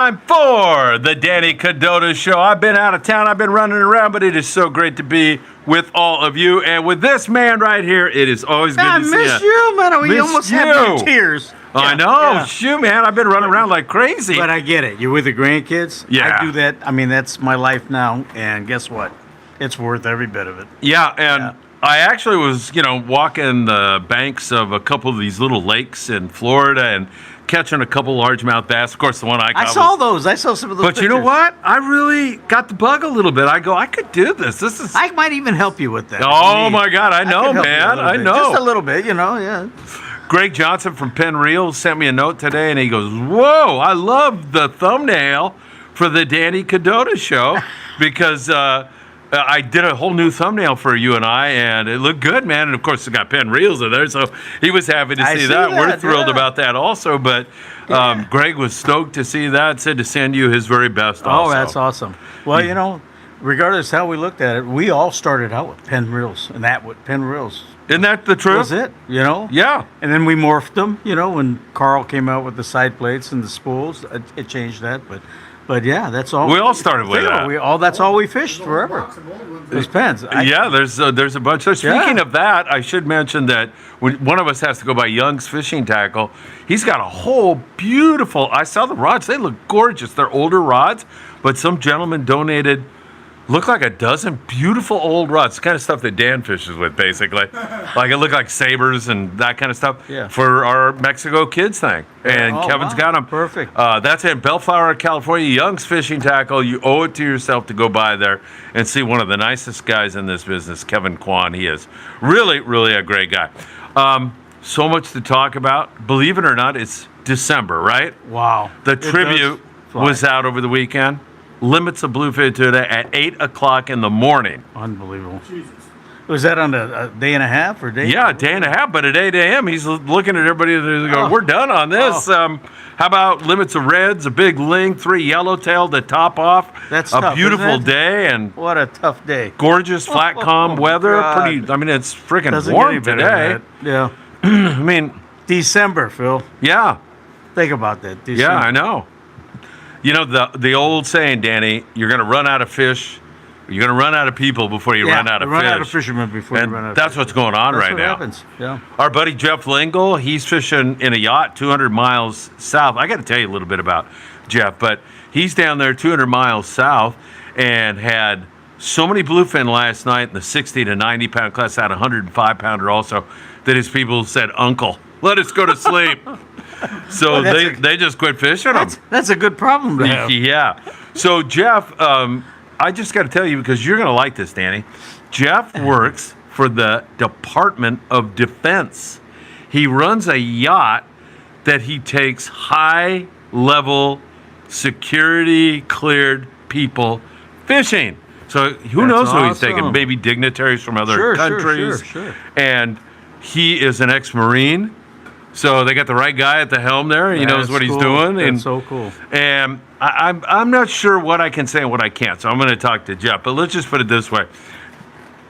Time for the Danny Kadota Show. I've been out of town. I've been running around, but it is so great to be with all of you. And with this man right here, it is always good to see you. I miss you, man. We almost had me in tears. I know. Shoot, man. I've been running around like crazy. But I get it. You're with the grandkids. Yeah. I do that. I mean, that's my life now. And guess what? It's worth every bit of it. Yeah, and I actually was, walking the banks of a couple of these little lakes in Florida and catching a couple largemouth bass. Of course, the one I got I saw those. I saw some of those But pictures. you know what? I really got the bug a little bit. I go, I could do this. I might even help you with that. Oh, my God. I know, man. I know. Just a little bit, yeah. Greg Johnson from Penn Reels sent me a note today, and he goes, whoa, I love the thumbnail for the Danny Kadota Show because I did a whole new thumbnail for you and I, and it looked good, man. And, of course, it got Penn Reels in there, so he was happy to see that. We're thrilled about that also, but Greg was stoked to see that, said to send you his very best also. Oh, that's awesome. Well, regardless how we looked at it, we all started out with Penn Reels, and that with Penn Reels. Isn't that the truth? Was it, Yeah. And then we morphed them, when Carl came out with the side plates and the spools, it changed that, But yeah, that's all. We all started with that. That's all we fished forever. These pens. There's a bunch. So speaking of that, I should mention that when one of us has to go by Young's Fishing Tackle, he's got a whole beautiful. I saw the rods. They look gorgeous. They're older rods, but some gentleman donated. Look like a dozen beautiful old rods, the kind of stuff that Dan fishes with, basically. Like it looked like sabers and that kind of stuff for our Mexico Kids thing. And Kevin's got them. Perfect. That's in Bellflower, California. Young's Fishing Tackle. You owe it to yourself to go by there and see one of the nicest guys in this business, Kevin Kwan. He is really, really a great guy. So much to talk about. Believe it or not, it's December, right? Wow. The tribute was out over the weekend. Limits of bluefin tuna at 8 o'clock in the morning. Unbelievable. Jesus. Was that on a day and a half or day? Yeah, a day and a half, but at 8 a.m. he's looking at everybody and going, we're done on this. How about limits of reds, a big ling, 3 yellowtail to top off. That's a tough, beautiful isn't it? day and what a tough day. Gorgeous, flat, calm weather. God. It's freaking Doesn't warm get any better today. than that. Yeah. I mean, December, Phil. Yeah. Think about that. December. Yeah, I know. The old saying, Danny, you're going to run out of fish. You're going to run out of people before you run out of fish. Run out of fishermen before you run out of that's fish. what's going on right now. Happens. Yeah. Our buddy Jeff Lingle, he's fishing in a yacht 200 miles south. I got to tell you a little bit about Jeff, but he's down there 200 miles south and had so many bluefin last night in the 60 to 90 pound class, had a 105 pounder also, that his people said, Uncle, let us go to sleep. So they just quit fishing them. That's a good problem to have. Yeah. So Jeff, I just got to tell you because you're going to like this, Danny. Jeff works for the Department of Defense. He runs a yacht that he takes high-level security cleared people fishing. So who knows who he's taking? Maybe dignitaries from other countries. Sure. And he is an ex-Marine. So they got the right guy at the helm there. He knows what he's doing. That's so cool. And I'm not sure what I can say and what I can't. So I'm going to talk to Jeff. But let's just put it this way.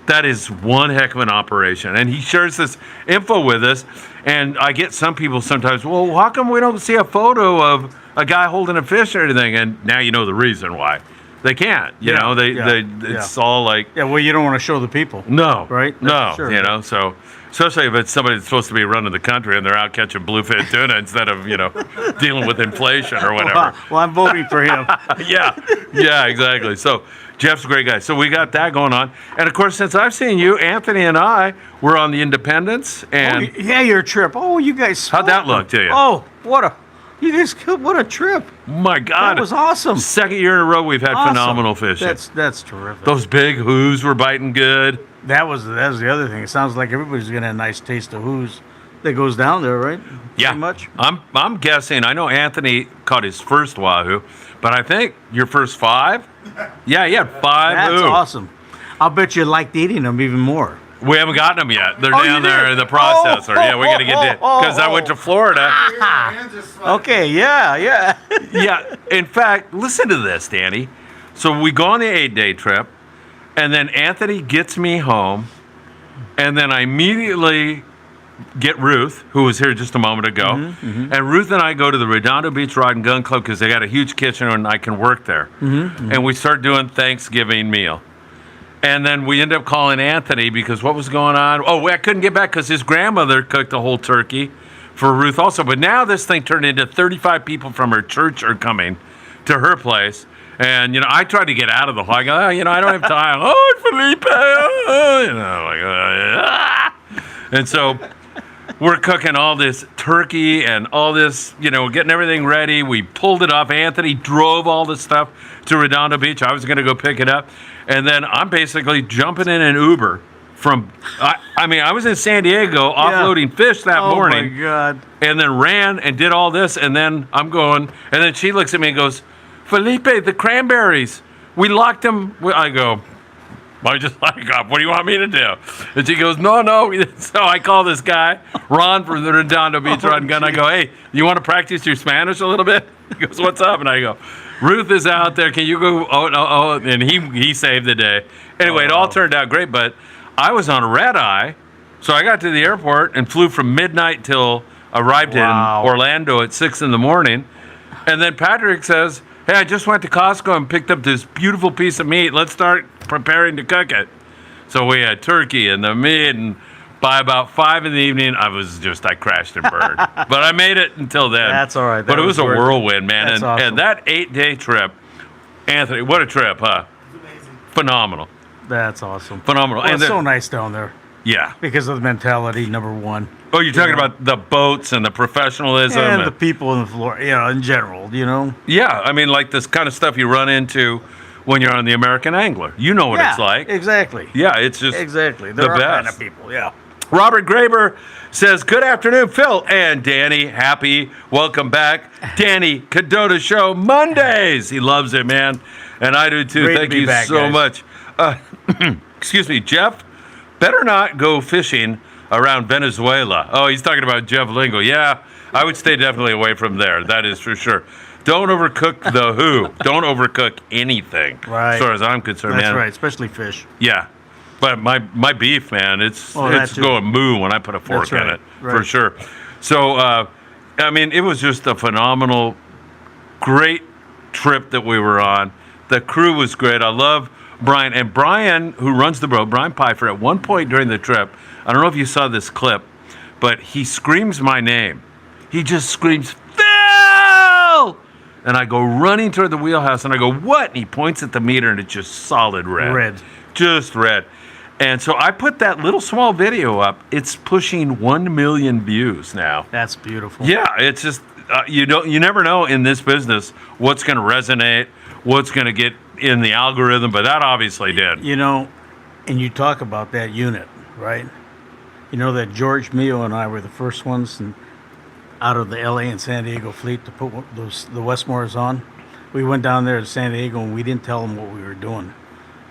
That is one heck of an operation. And he shares this info with us. And I get some people sometimes, well, how come we don't see a photo of a guy holding a fish or anything? And now you know the reason why. They can't. It's all like... Yeah, well, you don't want to show the people. No. Right? No. Sure. So... Especially if it's somebody that's supposed to be running the country and they're out catching bluefin tuna instead of, dealing with inflation or whatever. Well, I'm voting for him. Yeah, exactly. So Jeff's a great guy. So we got that going on. And, of course, since I've seen you, Anthony and I were on the Independence. And your trip. Oh, you guys. How'd that look to you? Oh, you guys killed. What a trip. My God. That was awesome. Second year in a row we've had phenomenal fishing. That's terrific. Those big whoos were biting good. That was the other thing. It sounds like everybody's getting a nice taste of whoos that goes down there, right? Yeah. Pretty much. I'm guessing. I know Anthony caught his first wahoo, but I think your first 5? Yeah, he had 5 That's awesome. I'll bet you liked eating them even more. We haven't gotten them yet. They're down there in the processor. We got to get it because I went to Florida. Okay, yeah. Yeah. In fact, listen to this, Danny. So we go on the 8-day trip. And then Anthony gets me home, and then I immediately get Ruth, who was here just a moment ago. And Ruth and I go to the Redondo Beach Rod and Gun Club because they got a huge kitchen and I can work there. And we start doing Thanksgiving meal. And then we end up calling Anthony because what was going on? Oh, I couldn't get back because his grandmother cooked a whole turkey for Ruth also. But now this thing turned into 35 people from her church are coming to her place. And, I tried to get out of the hall. I go, I don't have time. Oh, Felipe. And so we're cooking all this turkey and all this, getting everything ready. We pulled it off. Anthony drove all the stuff to Redondo Beach. I was going to go pick it up. And then I'm basically jumping in an Uber from, I was in San Diego offloading fish that morning. Oh, my God. And then ran and did all this. And then I'm going, and then she looks at me and goes, Felipe, the cranberries, we locked them. I go, I just like, what do you want me to do? And she goes, no. So I call this guy, Ron from the Redondo Beach Rod and Gun. I go, hey, you want to practice your Spanish a little bit? He goes, what's up? And I go, Ruth is out there. Can you go? Oh, no. And he saved the day. Anyway, it all turned out great. But I was on a red eye. So I got to the airport and flew from midnight till arrived in Orlando at 6 in the morning. And then Patrick says, hey, I just went to Costco and picked up this beautiful piece of meat. Let's start preparing to cook it. So we had turkey and the meat, and by about 5 in the evening, I crashed and burned. But I made it until then. That's all right. But it was a whirlwind, man. That's awesome. And that 8-day trip, Anthony, what a trip, huh? Amazing. Phenomenal. That's awesome. Phenomenal. Well, And it's so nice down there yeah. because of the mentality, number one. Oh, you're talking about the boats and the professionalism. And the people in the floor, in general, Yeah, like this kind of stuff you run into when you're on the American Angler. You know what it's like. Exactly. Yeah, it's just Exactly. the There are best. kind of people, yeah. Robert Graber says, good afternoon, Phil and Danny. Happy welcome back. Danny Kadota Show Mondays. He loves it, man. And I do too. Great to Thank be you back, so guys. much. Excuse me, Jeff, better not go fishing around Venezuela. Oh, he's talking about Jeff Lingo. Yeah, I would stay definitely away from there. That is for sure. Don't overcook the who. Don't overcook anything. Right. As far as I'm concerned, That's man. right, especially fish. Yeah. But my beef, man, it's that too. going moo when I put a fork That's right, in it, for right. sure. So, it was just a phenomenal, great trip that we were on. The crew was great. I love Brian. And Brian, who runs the boat, Brian Pfeiffer, at one point during the trip, I don't know if you saw this clip, but he screams my name. He just screams, Phil! And I go running toward the wheelhouse, and I go, what? And he points at the meter, and it's just solid red. Red. Just red. And so I put that little small video up. It's pushing 1 million views now. That's beautiful. Yeah, it's just, you never know in this business what's going to resonate, what's going to get in the algorithm, but that obviously did. And you talk about that unit, right? That George Mio and I were the first ones out of the LA and San Diego fleet to put the Westmores on. We went down there to San Diego and we didn't tell them what we were doing.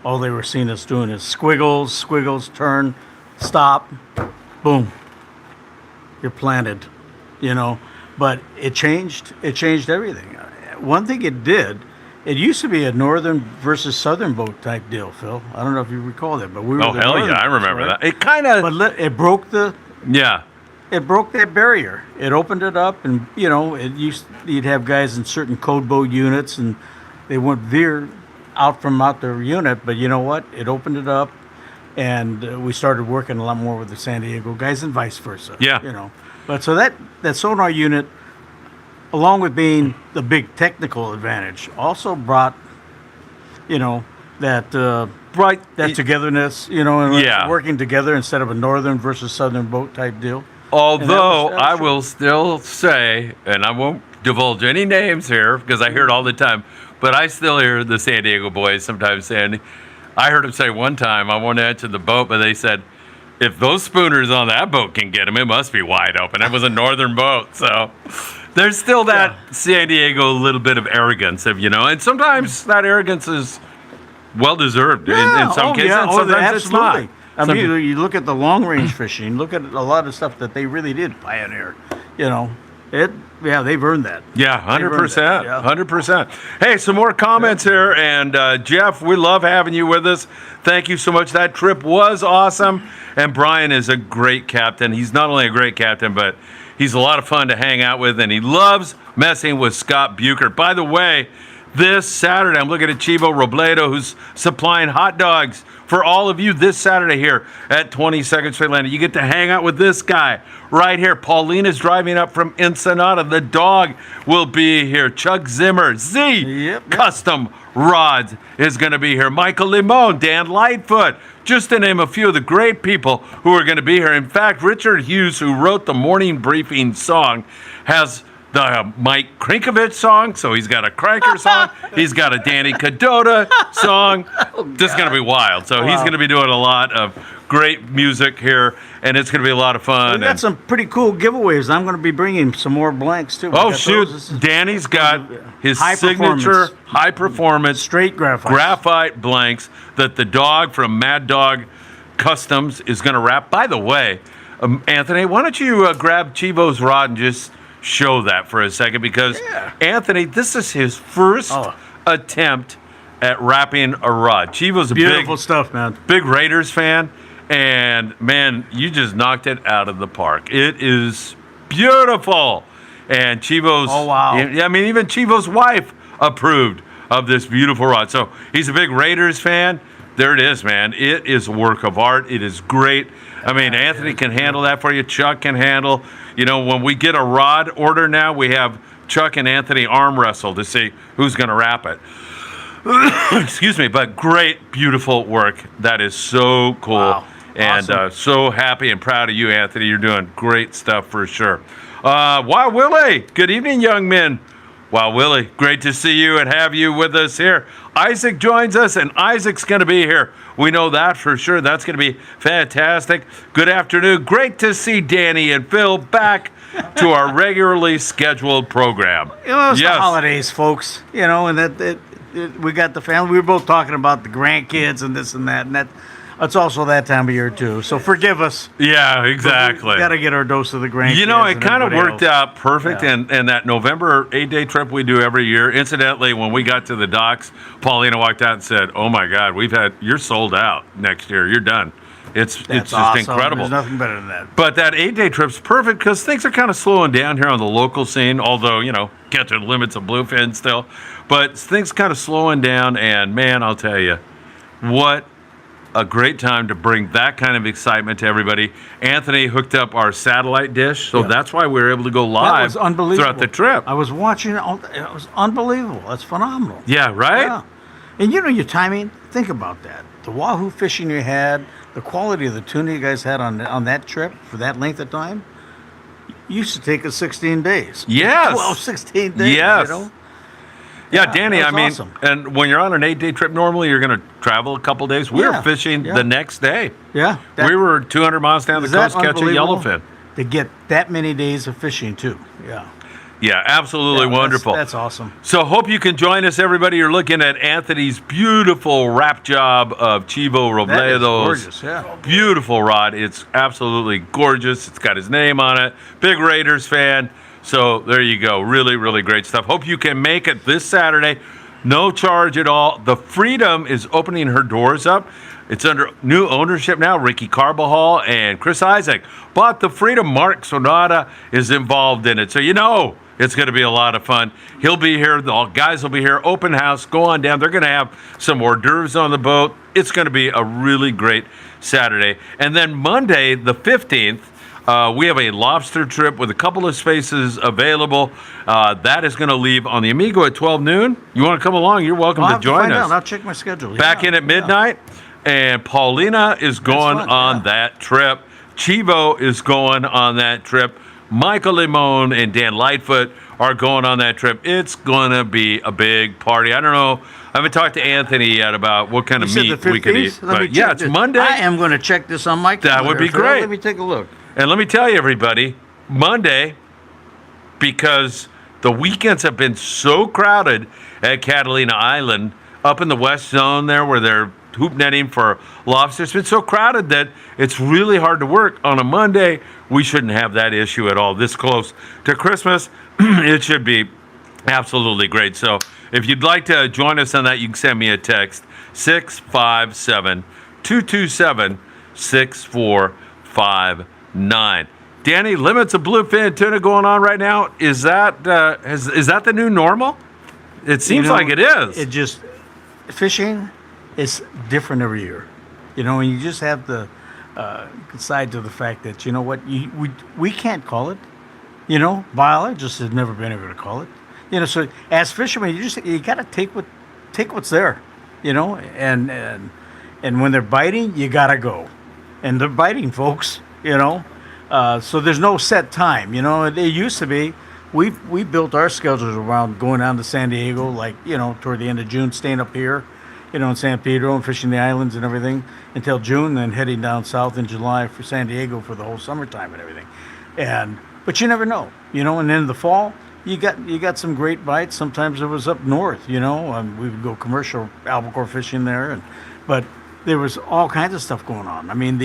All they were seeing us doing is squiggles, turn, stop, boom. You're planted, But it changed everything. One thing it did, it used to be a northern versus southern boat type deal, Phil. I don't know if you recall that, but we were Oh, the hell northern yeah, I boats, remember right? that. It kind of, But it broke yeah. it broke that barrier. It opened it up, and you'd have guys in certain code boat units, and they wouldn't veer out their unit. But you know what? It opened it up, and we started working a lot more with the San Diego guys, and vice versa. Yeah. But so that sonar unit, along with being the big technical advantage, also brought, that Right. that togetherness, and Yeah. working together instead of a northern versus southern boat type deal. Although that was I true. will still say, and I won't divulge any names here because I hear it all the time, but I still hear the San Diego boys sometimes saying, I heard them say one time, I won't enter the boat, but they said, if those spooners on that boat can get them, it must be wide open. It was a northern boat. So there's still that San Diego little bit of arrogance, and sometimes that arrogance is well-deserved in some cases, and sometimes it's not. absolutely. I mean, you look at the long-range fishing, look at a lot of stuff that they really did pioneer, They've earned that. Yeah, 100%. Yeah. 100%. Hey, some more comments here. And Jeff, we love having you with us. Thank you so much. That trip was awesome. And Brian is a great captain. He's not only a great captain, but he's a lot of fun to hang out with. And he loves messing with Scott Bucher. By the way, this Saturday, I'm looking at Chivo Robledo, who's supplying hot dogs for all of you this Saturday here at 22nd Street Landing. You get to hang out with this guy right here. Paulina's driving up from Ensenada. The dog will be here. Chuck Zimmer, Yep. Custom Rods is going to be here. Michael Limon, Dan Lightfoot, just to name a few of the great people who are going to be here. In fact, Richard Hughes, who wrote the morning briefing song, has the Mike Krinkovich song, so he's got a Cranker song. He's got a Danny Kadota song. This is going to be wild. So he's going to be doing a lot of great music here, and it's going to be a lot of fun. We got some pretty cool giveaways. I'm going to be bringing some more blanks, too. Oh, shoot. Danny's got his signature high-performance straight graphite blanks that the dog from Mad Dog Customs is going to wrap. By the way, Anthony, why don't you grab Chivo's rod and just show that for a second, because Anthony, this is his first attempt at wrapping a rod. Chivo's a beautiful stuff, man. Big Raiders fan, and man, you just knocked it out of the park. It is beautiful, and Chivo's. Oh wow! I mean, even Chivo's wife approved of this beautiful rod. So he's a big Raiders fan. There it is, man. It is a work of art. It is great. I mean, Anthony can handle that for you. Chuck can handle. You know, when we get a rod order now, we have Chuck and Anthony arm wrestle to see who's going to wrap it. Excuse me, but great, beautiful work. That is so cool. Wow. And Awesome. so happy and proud of you, Anthony. You're doing great stuff for sure. Wow, Willie. Good evening, young men. Wow, Willie, great to see you and have you with us here. Isaac joins us, and Isaac's going to be here. We know that for sure. That's going to be fantastic. Good afternoon. Great to see Danny and Phil back to our regularly scheduled program. You know, it's the holidays, folks. You know, and we got the family. We were both talking about the grandkids and this and that, and it's also that time of year, too. So forgive us. Yeah, exactly. We got to get our dose of the grandkids. You know, it kind of worked else. out perfect. Yeah. And that November 8-day trip we do every year, incidentally, when we got to the docks, Paulina walked out and said, "Oh, my God, you're sold out next year. You're done." It's just awesome. incredible. There's nothing better than that. But that 8-day trip's perfect because things are kind of slowing down here on the local scene, although, you know, get to the limits of bluefin still. But things kind of slowing down, and, man, I'll tell you, what a great time to bring that kind of excitement to everybody. Anthony hooked up our satellite dish, so that's why we were able to go live throughout the trip. I was watching it. It was unbelievable. That's phenomenal. Yeah, right? Yeah. And you know your timing, think about that. The wahoo fishing you had, the quality of the tuna you guys had on that trip for that length of time, used to take us 16 days. Yes. 12, 16 days, yes. you know? Yeah, Danny, I mean, awesome. And when you're on an 8-day trip, normally you're going to travel a couple days. We were fishing the next day. Yeah. We were 200 miles down the coast catching yellowfin. To get that many days of fishing, too. Yeah. Yeah, absolutely wonderful. That's awesome. So hope you can join us, everybody. You're looking at Anthony's beautiful wrap job of Chivo Robledo's. Gorgeous, yeah. Beautiful rod. It's absolutely gorgeous. It's got his name on it. Big Raiders fan. So there you go. Really, really great stuff. Hope you can make it this Saturday. No charge at all. The Freedom is opening her doors up. It's under new ownership now. Ricky Carbajal and Chris Isaac bought the Freedom. Mark Sonata is involved in it. So you know it's going to be a lot of fun. He'll be here. The guys will be here. Open house. Go on down. They're going to have some hors d'oeuvres on the boat. It's going to be a really great Saturday. And then Monday, the 15th, we have a lobster trip with a couple of spaces available. That is going to leave on the Amigo at 12 noon. You want to come along? You're welcome to join us. I'll check my schedule. Back in at midnight. And Paulina is going on that trip. Chivo is going on that trip. Michael Limon and Dan Lightfoot are going on that trip. It's going to be a big party. I don't know. I haven't talked to Anthony yet about what kind of meat we could eat. But yeah, it's Monday. I am going to check this on my calendar. That would be great. Let me take a look. And let me tell you, everybody, Monday, because the weekends have been so crowded at Catalina Island, up in the west zone there where they're hoop netting for lobster. It's been so crowded that it's really hard to work on a Monday. We shouldn't have that issue at all. This close to Christmas, it should be absolutely great. So if you'd like to join us on that, you can send me a text, 657-227-6459. Danny, limits of bluefin tuna going on right now. Is that the new normal? It seems like it is. It just, fishing is different every year. And you just have to decide to the fact that, you know what, we can't call it. Biologists have never been able to call it. So as fishermen, you got to take what's there, and when they're biting, you got to go. And they're biting, folks, So there's no set time, It used to be, we built our schedules around going down to San Diego, toward the end of June, staying up here, in San Pedro and fishing the islands and everything until June, then heading down south in July for San Diego for the whole summertime and everything. But you never know, and then in the fall, you got some great bites. Sometimes it was up north, we would go commercial albacore fishing there, but there was all kinds of stuff going on. I mean,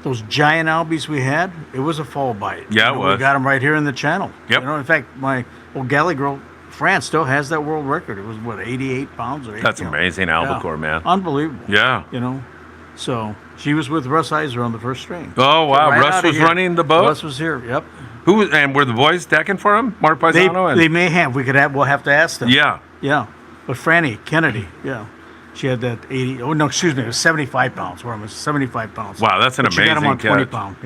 those giant albies we had, it was a fall bite. Yeah, it was. We got them right here in the channel. Yep. In fact, my old galley girl, France, still has that world record. It was, 88 pounds? That's amazing albacore, man. Unbelievable. Yeah. So she was with Russ Iser on the first string. Oh, wow. Right Russ was running the boat? Russ was here, yep. And were the boys decking for him? Mark Paisano? They may have. We'll have to ask them. Yeah. Yeah. But Franny Kennedy, yeah. She had that 80, oh, no, excuse me, it was 75 pounds. Where it was 75 pounds. Wow, that's an amazing catch. She got him on 20 pounds,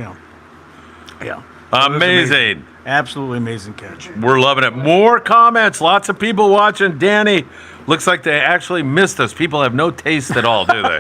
yeah. Amazing. Absolutely amazing catch. We're loving it. More comments. Lots of people watching. Danny, looks like they actually missed us. People have no taste at all, do they?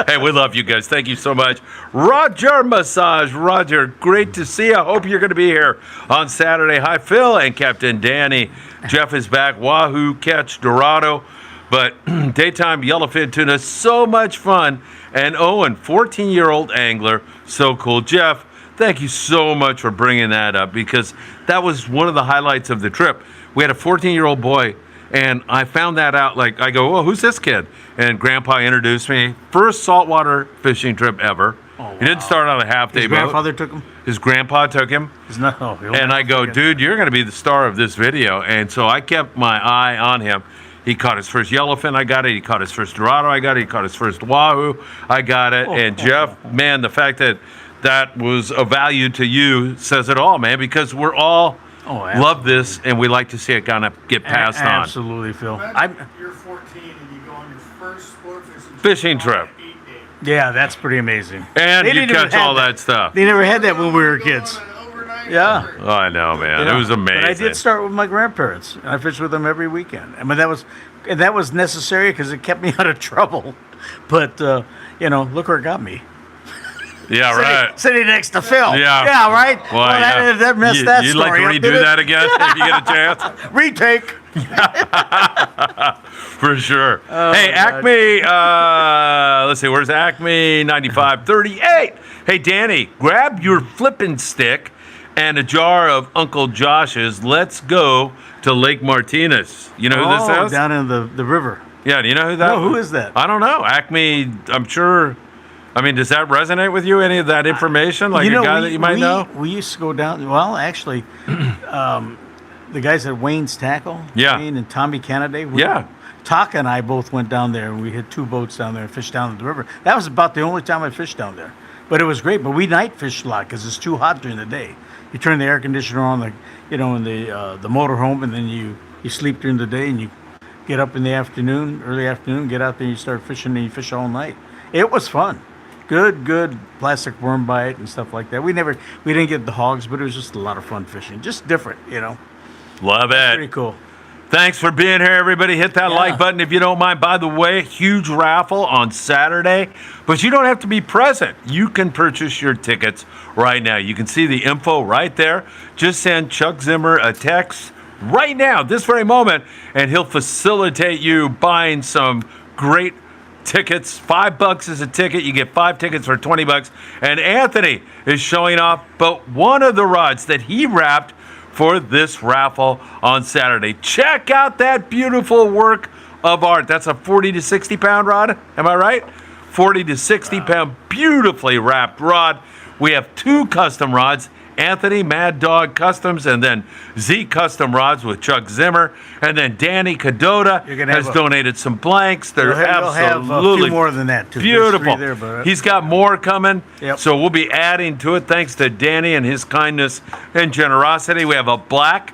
Hey, we love you guys. Thank you so much. Roger Massage. Roger, great to see you. I hope you're going to be here on Saturday. Hi, Phil and Captain Danny. Jeff is back. Wahoo catch Dorado. But daytime yellowfin tuna, so much fun. And Owen, 14-year-old angler, so cool. Jeff, thank you so much for bringing that up, because that was one of the highlights of the trip. We had a 14-year-old boy, and I found that out. I go, oh, who's this kid? And Grandpa introduced me. First saltwater fishing trip ever. Oh, wow. He didn't start on a half-day boat. His grandfather took him? His grandpa took him. And I go, dude, you're going to be the star of this video. And so I kept my eye on him. He caught his first yellowfin, I got it. He caught his first Dorado, I got it. He caught his first Wahoo, I got it. And Jeff, man, the fact that was of value to you says it all, man, because we're all love this, and we like to see it kind of get passed on. Absolutely, Phil. You're 14 and you go on your first sport fishing trip. Yeah, that's pretty amazing. And you catch all that stuff. They never had that when we were kids. Yeah. Oh, I know, man. It was amazing. But I did start with my grandparents. I fished with them every weekend. I mean, that was necessary because it kept me out of trouble. But look where it got me. Yeah, right. Sitting next to Phil. Yeah. Yeah, right. Well, that messed that you'd story like to redo that again if you get a chance? Retake. For sure. Hey, Acme, let's see, where's Acme 9538? Hey, Danny, grab your flippin' stick and a jar of Uncle Josh's. Let's go to Lake Martinez. You know who this is? Down in the river. Yeah, do you know who that No, who is that? I don't know. Acme, I'm sure. I mean, does that resonate with you, any of that information? Like a guy that you might know? We used to go down, well, actually, the guys at Wayne's Tackle, Wayne and Tommy Kennedy. Taka and I both went down there, and we had 2 boats down there and fished down the river. That was about the only time I fished down there. But it was great. But we night fished a lot because it's too hot during the day. You turn the air conditioner on, in the motorhome, and then you sleep during the day, and you get up in the afternoon, early afternoon, get out there, and you start fishing, and you fish all night. It was fun. Good plastic worm bite and stuff like that. We didn't get the hogs, but it was just a lot of fun fishing. Just different, Love it. Pretty cool. Thanks for being here, everybody. Hit that like button if you don't mind. By the way, huge raffle on Saturday, but you don't have to be present. You can purchase your tickets right now. You can see the info right there. Just send Chuck Zimmer a text right now, this very moment, and he'll facilitate you buying some great tickets. $5 is a ticket. You get 5 tickets for $20. And Anthony is showing off but one of the rods that he wrapped for this raffle on Saturday. Check out that beautiful work of art. That's a 40 to 60 pound rod. Am I right? 40 to 60 pound, beautifully wrapped rod. We have 2 custom rods. Anthony Mad Dog Customs, and then Z Custom Rods with Chuck Zimmer, and then Danny Kadota has donated some blanks. They're absolutely have a few more than that too. beautiful. There, He's got more coming, Yep. so we'll be adding to it thanks to Danny and his kindness and generosity. We have a black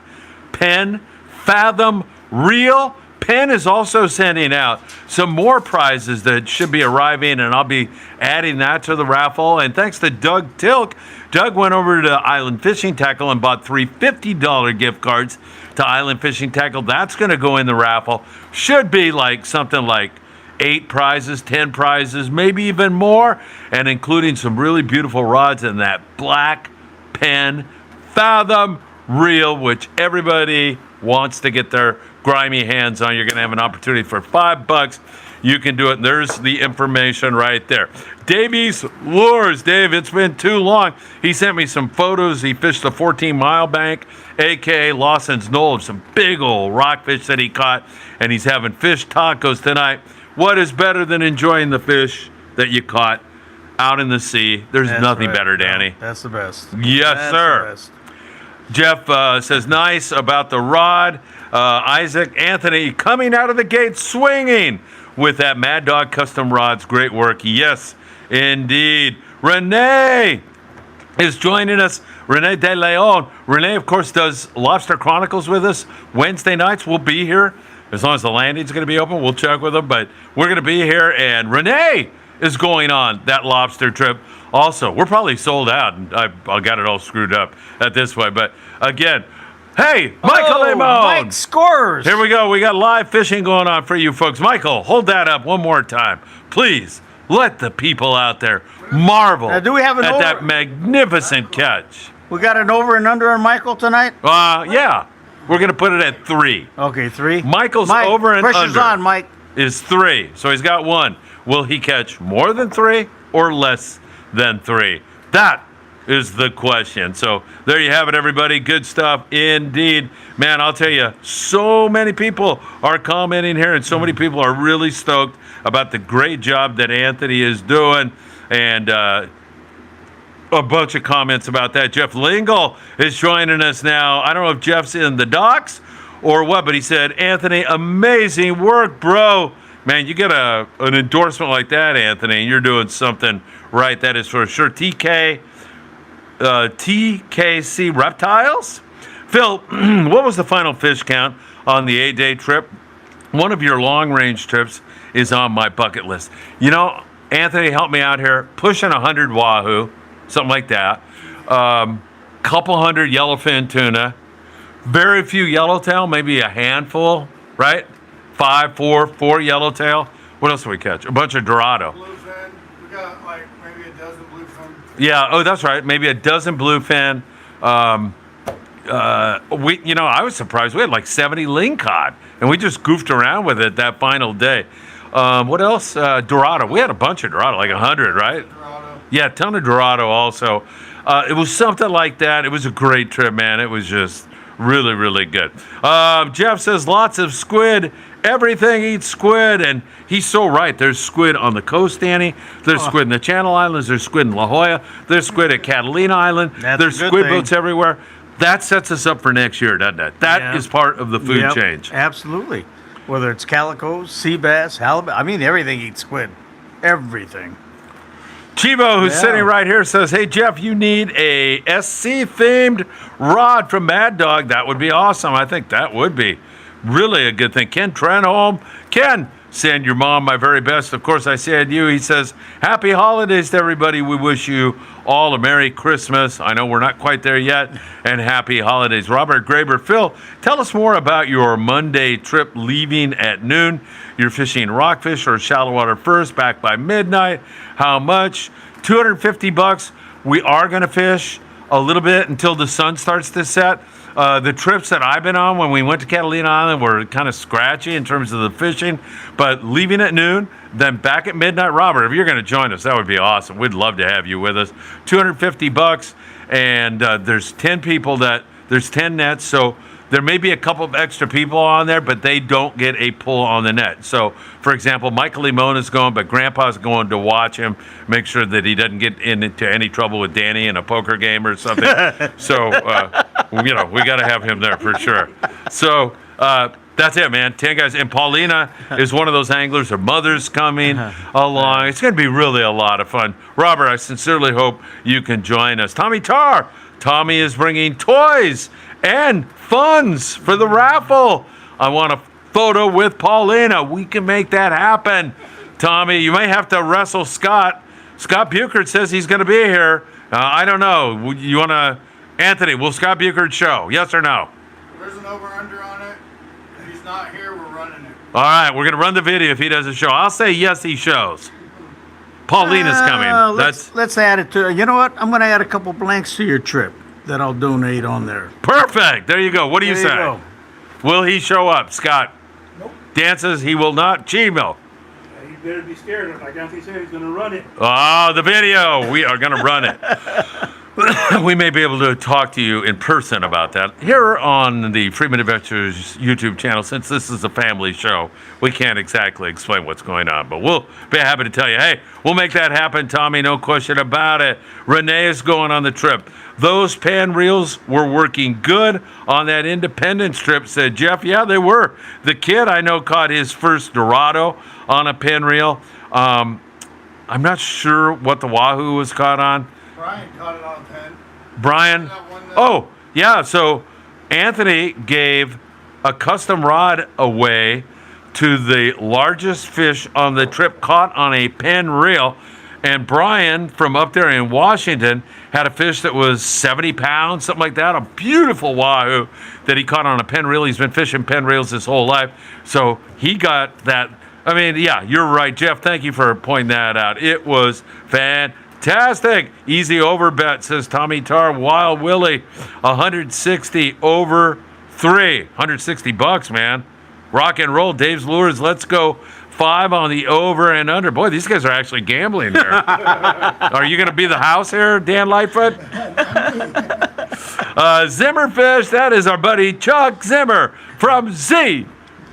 Penn Fathom reel. Penn is also sending out some more prizes that should be arriving, and I'll be adding that to the raffle. And thanks to Doug Tilk, Doug went over to Island Fishing Tackle and bought 3 $50 gift cards to Island Fishing Tackle. That's going to go in the raffle. Should be like something like 8 prizes, 10 prizes, maybe even more, and including some really beautiful rods and that black Penn Fathom reel, which everybody wants to get their grimy hands on. You're going to have an opportunity for $5. You can do it. There's the information right there. Davies Lures. Dave, it's been too long. He sent me some photos. He fished the 14-mile bank, a.k.a. Lawson's Knoll, some big old rockfish that he caught, and he's having fish tacos tonight. What is better than enjoying the fish that you caught out in the sea? There's nothing better, Danny. That's the best. Yes, sir. The best. Jeff says, nice about the rod. Isaac Anthony coming out of the gate swinging with that Mad Dog Custom Rods. Great work. Yes, indeed. Renee is joining us. Renee De Leon. Renee, of course, does Lobster Chronicles with us Wednesday nights. We'll be here. As long as the landing's going to be open, we'll check with them. But we're going to be here. And Renee is going on that lobster trip. Also, we're probably sold out. And I got it all screwed up at this point. But again, hey, Michael Lemon. Mike scores. Here we go. We got live fishing going on for you folks. Michael, hold that up one more time. Please let the people out there marvel Now, do we have an at over? that magnificent catch. We got an over and under on Michael tonight? Yeah. We're going to put it at 3. Okay, 3. Michael's Mike, over and pressure's under on, Mike. is 3. So he's got 1. Will he catch more than 3 or less than 3? That is the question. So there you have it, everybody. Good stuff indeed. Man, I'll tell you, so many people are commenting here, and so many people are really stoked about the great job that Anthony is doing. And a bunch of comments about that. Jeff Lingle is joining us now. I don't know if Jeff's in the docks or what, but he said, Anthony, amazing work, bro. Man, you get an endorsement like that, Anthony, and you're doing something right. That is for sure. TKC Reptiles. Phil, what was the final fish count on the 8-day trip? One of your long-range trips is on my bucket list. You know, Anthony, help me out here. Pushing 100 wahoo, something like that. Couple hundred yellowfin tuna. Very few yellowtail, maybe a handful, right? 4 yellowtail. What else do we catch? A bunch of Dorado. Bluefin. We got like maybe a dozen bluefin. Yeah. Oh, that's right. Maybe a dozen bluefin. I was surprised. We had like 70 lingcod, and we just goofed around with it that final day. What else? Dorado. We had a bunch of Dorado, like 100, right? Dorado. Yeah, a ton of Dorado also. It was something like that. It was a great trip, man. It was just really, really good. Jeff says lots of squid. Everything eats squid, and he's so right. There's squid on the coast, Danny. There's squid in the Channel Islands. There's squid in La Jolla. There's squid at Catalina Island. There's squid boats everywhere. That sets us up for next year, doesn't it? That is part of the food change. Absolutely. Whether it's calicos, sea bass, halibut. I mean, everything eats squid. Everything. Chivo, who's sitting right here, says, hey, Jeff, you need a SC-themed rod from Mad Dog. That would be awesome. I think that would be really a good thing. Ken Trenholm. Ken, send your mom my very best. Of course, I said you. He says, happy holidays to everybody. We wish you all a Merry Christmas. I know we're not quite there yet. And happy holidays. Robert Graber. Phil, tell us more about your Monday trip leaving at noon. You're fishing rockfish or shallow water first, back by midnight. How much? $250. We are going to fish a little bit until the sun starts to set. The trips that I've been on when we went to Catalina Island were kind of scratchy in terms of the fishing, but leaving at noon, then back at midnight. Robert, if you're going to join us, that would be awesome. We'd love to have you with us. $250, and there's 10 people that There's 10 nets, so there may be a couple of extra people on there, but they don't get a pull on the net. So, for example, Michael Limon is going, but Grandpa's going to watch him, make sure that he doesn't get into any trouble with Danny in a poker game or something. So, we got to have him there for sure. So, that's it, man. 10 guys. And Paulina is one of those anglers. Her mother's coming along. It's going to be really a lot of fun. Robert, I sincerely hope you can join us. Tommy Tarr. Tommy is bringing toys and funds for the raffle. I want a photo with Paulina. We can make that happen. Tommy, you may have to wrestle Scott. Scott Buchert says he's going to be here. I don't know. You want to... Anthony, will Scott Buchert show? Yes or no? There's an over-under on it. If he's not here, we're running it. All right, we're going to run the video if he doesn't show. I'll say yes, he shows. Paulina's coming. Let's add it to. You know what? I'm going to add a couple blanks to your trip that I'll donate on there. Perfect. There you go. What do you There you say? go. Will he show up, Scott? Nope. Dan says he will not. Chimo. You better be scared. Like Anthony said, he's going to run it. Oh, the video. We are going to run it. We may be able to talk to you in person about that. Here on the Friedman Adventures YouTube channel, since this is a family show, we can't exactly explain what's going on, but we'll be happy to tell you, hey, we'll make that happen, Tommy, no question about it. Renee is going on the trip. Those pan reels were working good on that Independence trip, said Jeff. Yeah, they were. The kid I know caught his first Dorado on a pan reel. I'm not sure what the Wahoo was caught on. Brian caught it on 10. Brian, oh, yeah, so Anthony gave a custom rod away to the largest fish on the trip caught on a Penn reel, and Brian from up there in Washington had a fish that was 70 pounds, something like that, a beautiful wahoo that he caught on a Penn reel. He's been fishing Penn reels his whole life, so he got that. I mean, yeah, you're right, Jeff, thank you for pointing that out. It was fantastic. Easy over bet, says Tommy Tarr. Wild Willie, 160 over 3. 160 bucks, man. Rock and roll. Dave's Lures, let's go. 5 on the over and under. Boy, these guys are actually gambling here. Are you going to be the house here, Dan Lightfoot? Zimmerfish, that is our buddy Chuck Zimmer from Z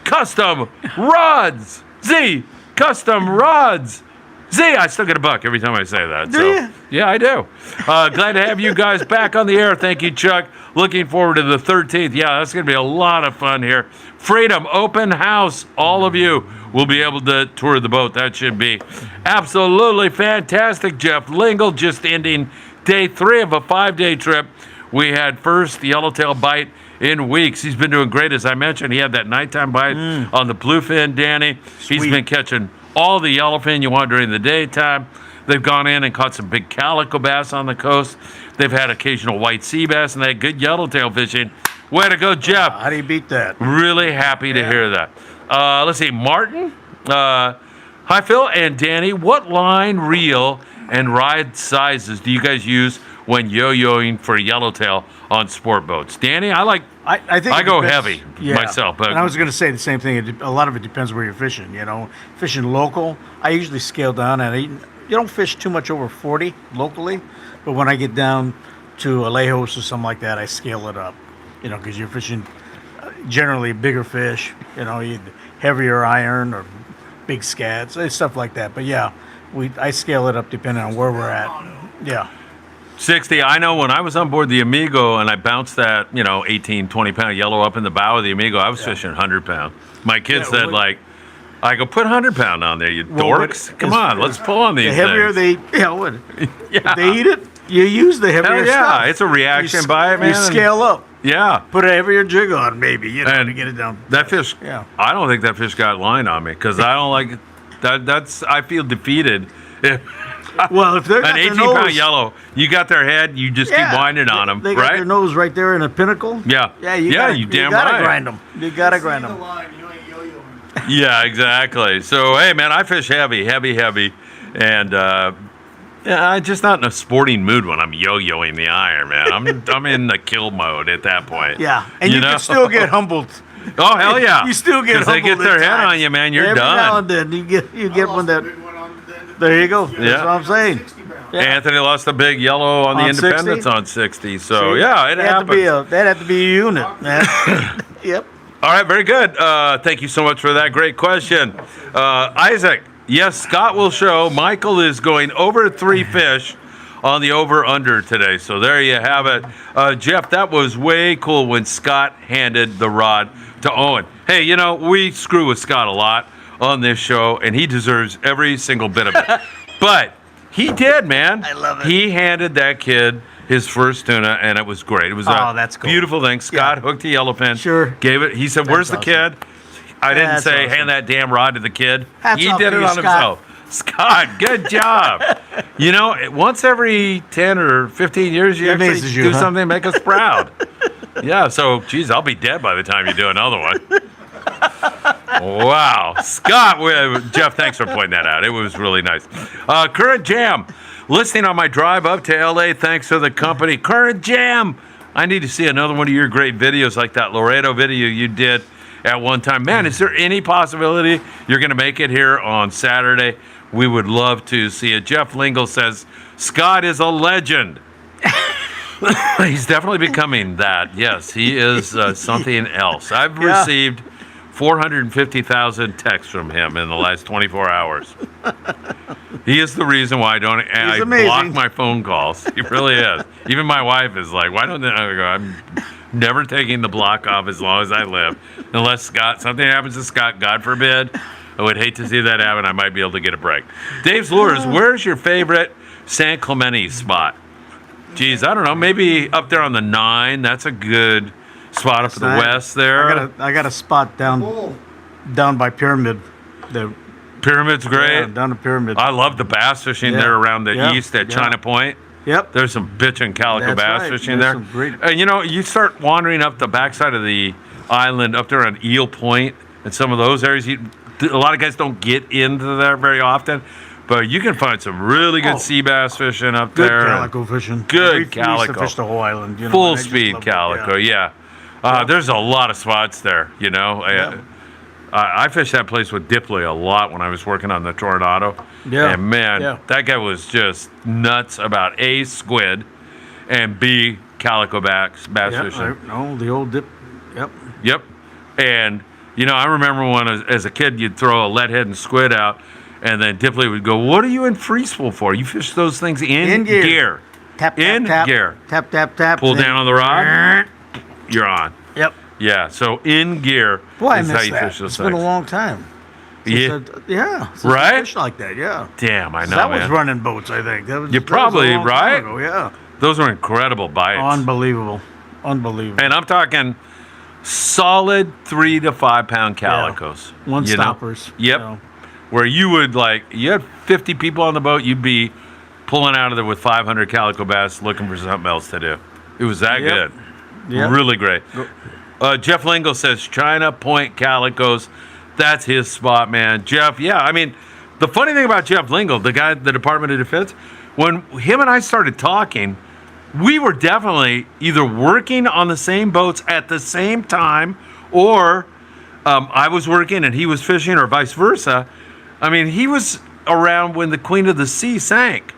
Custom Rods. Z Custom Rods. Z, I still get a buck every time I say that. Do you? Yeah, I do. Glad to have you guys back on the air. Thank you, Chuck. Looking forward to the 13th. Yeah, that's going to be a lot of fun here. Freedom, open house. All of you will be able to tour the boat. That should be absolutely fantastic. Jeff Lingle just ending day 3 of a 5-day trip. We had first yellowtail bite in weeks. He's been doing great. As I mentioned, he had that nighttime bite on the bluefin, Danny. Sweet. He's been catching all the yellowfin you want during the daytime. They've gone in and caught some big calico bass on the coast. They've had occasional white sea bass, and they had good yellowtail fishing. Way to go, Jeff. How do you beat that? Really happy to hear that. Let's see, Martin. Hi, Phil and Danny. What line, reel, and ride sizes do you guys use when yo-yoing for yellowtail on sport boats? Danny, I think I go depends- heavy myself, but and I was going to say the same thing. A lot of it depends where you're fishing. You know, fishing local, I usually scale down, and you don't fish too much over 40 locally. But when I get down to Alejos or something like that, I scale it up. You know, because you're fishing generally bigger fish. You know, heavier iron or big scats, stuff like that. But yeah, I scale it up depending on where we're at. Yeah. 60. I know when I was on board the Amigo and I bounced that, 18, 20-pound yellow up in the bow of the Amigo, I was fishing 100-pound. My kids said, I go, put 100-pound on there, you dorks. Come on, let's pull on these The heavier things. if they eat it, you use the heavier Hell yeah, stuff. it's a reaction by it, man. You scale up. Yeah. Put a heavier jig on, maybe, And to get it down. That fish, Yeah. I don't think that fish got line on me because I don't like it. I feel defeated. Well, if they're An 18-pound yellow, you got their head, you just keep winding on them, they got right? their nose right there in a pinnacle. Yeah. Yeah, you damn gotta right. grind them. You gotta grind See the them. line, you ain't yo-yoing. Yeah, exactly. So, hey, man, I fish heavy. And I'm just not in a sporting mood when I'm yo-yoing the iron, man. I'm in the kill mode at that point. Yeah, and you know? can still get humbled. Oh, hell yeah. You still get Because they humbled get their at head times. on you, man. You're Every done. now and then you get I one lost a that. big one on the end of There you go. the- That's what I'm saying. 60 pounds. Yeah. Anthony lost a big yellow on the On Independence 60? on 60. So, See? yeah, it happens. That had to be a unit, man. Yep. All right, very good. Thank you so much for that great question. Isaac, yes, Scott will show. Michael is going over 3 fish on the over-under today. So there you have it. Jeff, that was way cool when Scott handed the rod to Owen. Hey, you know, we screw with Scott a lot on this show, and he deserves every single bit of it. But he did, man. I love it. He handed that kid his first tuna, and it was great. It was that's a cool. beautiful thing. Scott hooked the yellowfin. Sure. Gave it. He said, "Where's the awesome. kid?" I didn't That's say, awesome. "Hand that damn rod to the kid." Hats He off did to it you, on Scott. himself. Scott, good job. You know, once every 10 or 15 years, you It actually amazes you, do huh? something to make us proud. Yeah, so, geez, I'll be dead by the time you do another one. Wow. Scott, Jeff, thanks for pointing that out. It was really nice. Current Jam. Listening on my drive up to LA, thanks to the company. Current Jam. I need to see another one of your great videos like that Laredo video you did at one time. Man, is there any possibility you're going to make it here on Saturday? We would love to see it. Jeff Lingle says, Scott is a legend. He's definitely becoming that. Yes, he is something else. I've received 450,000 texts from him in the last 24 hours. He is the reason why I amazing. block my phone calls. He really is. Even my wife is like, why don't they? I go, I'm never taking the block off as long as I live. Unless something happens to Scott, God forbid. I would hate to see that happen. I might be able to get a break. Dave's Lures, where's your favorite San Clemente spot? Geez, I don't know. Maybe up there on the 9. That's a good spot up to the west there. I got a spot down by Pyramid. The Pyramid's great. Yeah, down to Pyramid. I love the bass fishing there around the east at China Point. Yep. There's some bitchin' calico That's bass right. fishing There's there. some great- And you know, you start wandering up the backside of the island up there on Eel Point and some of those areas. A lot of guys don't get into there very often, but you can find some really good sea bass fishing up Good there. calico fishing. Good We used calico. to fish the whole island. You know, Full and I just speed loved it, calico, yeah. There's a lot of spots there, you know. I fished that place with Dipley a lot when I was working on the Tornado. Yeah. And man, Yeah. that guy was just nuts about A, squid, and B, calico bass fishing. No, the old dip. Yep. Yep. And, you know, I remember when as a kid, you'd throw a leadhead and squid out, and then Dipley would go, "What are you in free spool for? You fish those things in gear. Tap, In tap, tap. gear. Tap, tap, tap. Pull then- down on the rod, you're on." Yep. Yeah, so in gear Boy, I is how miss you that. fish those It's things. been a long time. Yeah. Since Right? I fished like that, yeah. Damn, I know, That man. was running boats, I think. That was, You that was a probably, long time right? ago, yeah. Those were incredible bites. Unbelievable. Unbelievable. And I'm talking solid 3 to 5 pound calicos. One you know? stoppers. Yep. You know. Where you would you had 50 people on the boat, you'd be pulling out of there with 500 calico bass looking for something else to do. It was that good. Yep. Really great. Jeff Lingle says China Point Calicos. That's his spot, man. Jeff, yeah, I mean, the funny thing about Jeff Lingle, the guy at the Department of Defense, when him and I started talking, we were definitely either working on the same boats at the same time, or I was working and he was fishing, or vice versa. I mean, he was around when the Queen of the Sea sank.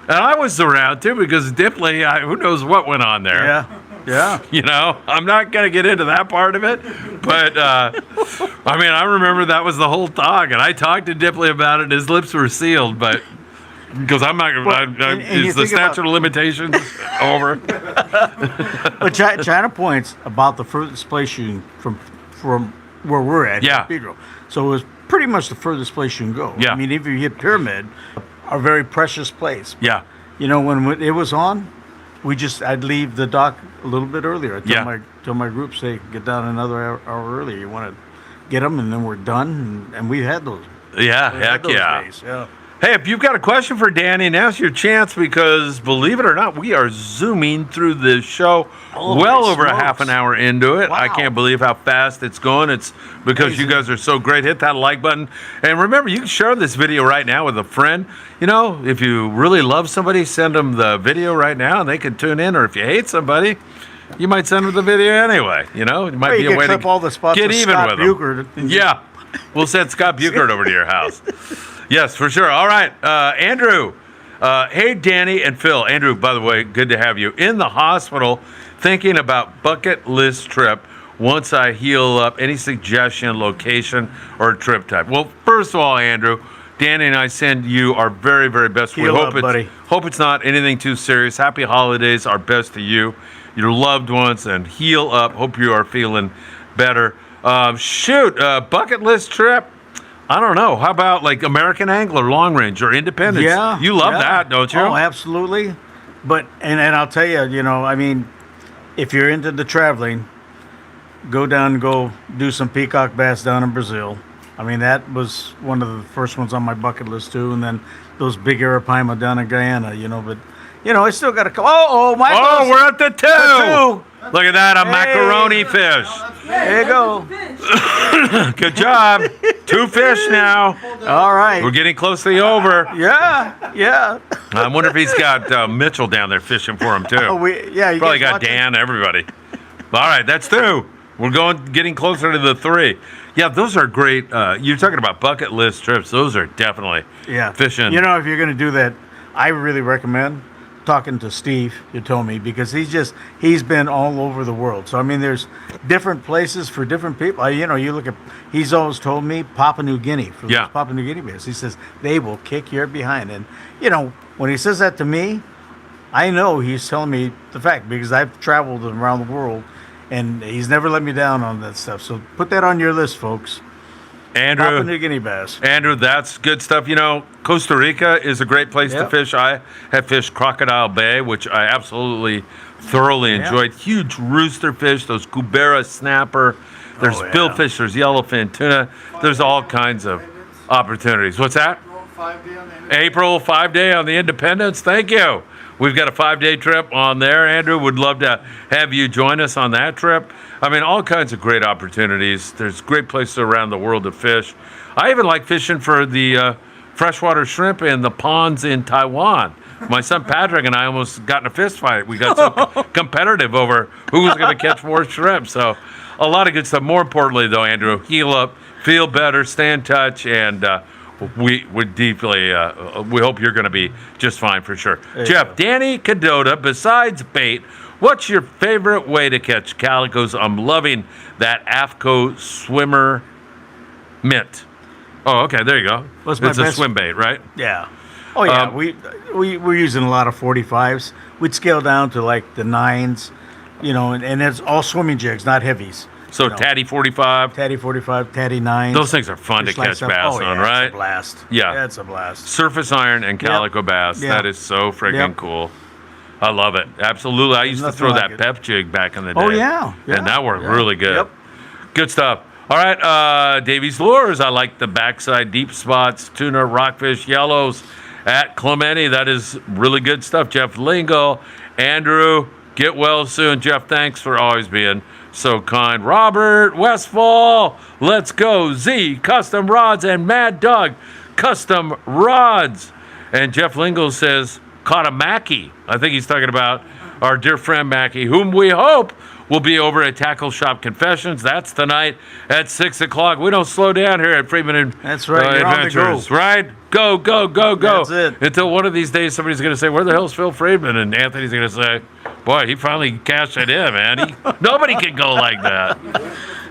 And I was around too, because Dipley, who knows what went on there. Yeah. Yeah. You know, I'm not going to get into that part of it, but I mean, I remember that was the whole talk, and I talked to Dipley about it, and his lips were sealed, but because I'm not going to, is the statute of limitations over? But China Point's about the furthest place you can from where we're at. Yeah. Pedro. So it was pretty much the furthest place you can go. Yeah. I mean, if you hit Pyramid, a very precious place. Yeah. You know, when it was on, I'd leave the dock a little bit earlier. I tell my group, say, get down another hour earlier. You want to get them, and then we're done. And we had those. Yeah, we had heck those yeah. days, yeah. Hey, if you've got a question for Danny, now's your chance, because believe it or not, we are zooming through this show well over a half an hour into it. I Wow. can't believe how fast it's going. It's because you guys are so great. Hit that like button. And remember, you can share this video right now with a friend. You know, if you really love somebody, send them the video right now and they can tune in. Or if you hate somebody, you might send them the video anyway. You know, it might Well, be you a can way to clip all the spots get with even Scott with them. Buchert. Yeah, we'll send Scott Buchert over to your house. Yes, for sure. All right, Andrew. Hey, Danny and Phil. Andrew, by the way, good to have you. In the hospital, thinking about bucket list trip once I heal up. Any suggestion, location, or trip type? Well, first of all, Andrew, Danny and I send you our very, very best. Heal up, buddy. Hope it's not anything too serious. Happy holidays. Our best to you, your loved ones, and heal up. Hope you are feeling better. Bucket list trip. I don't know. How about like American Angler, Long Range, or Independence? Yeah. You love that, don't you? Oh, absolutely. But, and I'll tell you, I mean, if you're into the traveling, go do some peacock bass down in Brazil. I mean, that was one of the first ones on my bucket list, too. And then those big arapaima down in Guyana, but, I still got to come. Michael. Oh, we're at the two. Look at that, a macaroni fish. There you go. Good job. 2 fish now. All right. We're getting close to the over. Yeah. I wonder if he's got Mitchell down there fishing for him, too. You Probably guys got watching? Dan, everybody. All right, that's 2. We're getting closer to the 3. Yeah, those are great. You're talking about bucket list trips. Those are definitely fishing. If you're going to do that, I really recommend talking to Steve, you told me, because he's been all over the world. So, I mean, there's different places for different people. You look at, he's always told me Papua New Guinea, for those Papua New Guinea bears. He says, they will kick your behind. And, when he says that to me, I know he's telling me the fact, because I've traveled around the world, and he's never let me down on that stuff. So put that on your list, folks. Andrew, Papua New Guinea bass. Andrew, that's good stuff. Costa Rica is a great place to fish. I have fished Crocodile Bay, which I absolutely thoroughly enjoyed. Huge rooster fish, those cubera snapper. There's billfish, there's yellowfin tuna. There's all kinds of opportunities. What's that? April 5-day on the Independence. Thank you. We've got a 5-day trip on there. Andrew, would love to have you join us on that trip. I mean, all kinds of great opportunities. There's great places around the world to fish. I even like fishing for the freshwater shrimp in the ponds in Taiwan. My son Patrick and I almost got in a fist fight. We got so competitive over who was going to catch more shrimp. So a lot of good stuff. More importantly, though, Andrew, heal up, feel better, stay in touch, and we deeply, we hope you're going to be just fine for sure. Jeff, Danny Kadota, besides bait, what's your favorite way to catch calicos? I'm loving that AFCO swimmer mint. Oh, okay, there you go. It's a swim bait, right? Yeah. Oh, yeah. We're using a lot of 45s. We'd scale down to like the 9s, and it's all swimming jigs, not heavies. So Tatty 45. Tatty 45, Tatty 9. Those things are fun to catch bass on, right? It's a blast. Yeah. It's a blast. Surface iron and calico bass. Yep. That is so friggin' cool. I love it. Absolutely. I used to throw that pep jig back in the day. Oh, yeah. And that worked really good. Yep. Good stuff. All right, Davies Lures. I like the backside deep spots, tuna, rockfish, yellows at Clemente. That is really good stuff. Jeff Lingle, Andrew, get well soon. Jeff, thanks for always being so kind. Robert Westfall, let's go. Z, Custom Rods, and Mad Dog, Custom Rods. And Jeff Lingle says, caught a Mackie. I think he's talking about our dear friend Mackie, whom we hope will be over at Tackle Shop Confessions. That's tonight at 6 o'clock. We don't slow down here at Friedman That's right. You're on the go. Adventures, right? Go, go, go, go. That's it. Until one of these days somebody's going to say, where the hell's Phil Friedman? And Anthony's going to say, boy, he finally cashed it in, man. Nobody can go like that.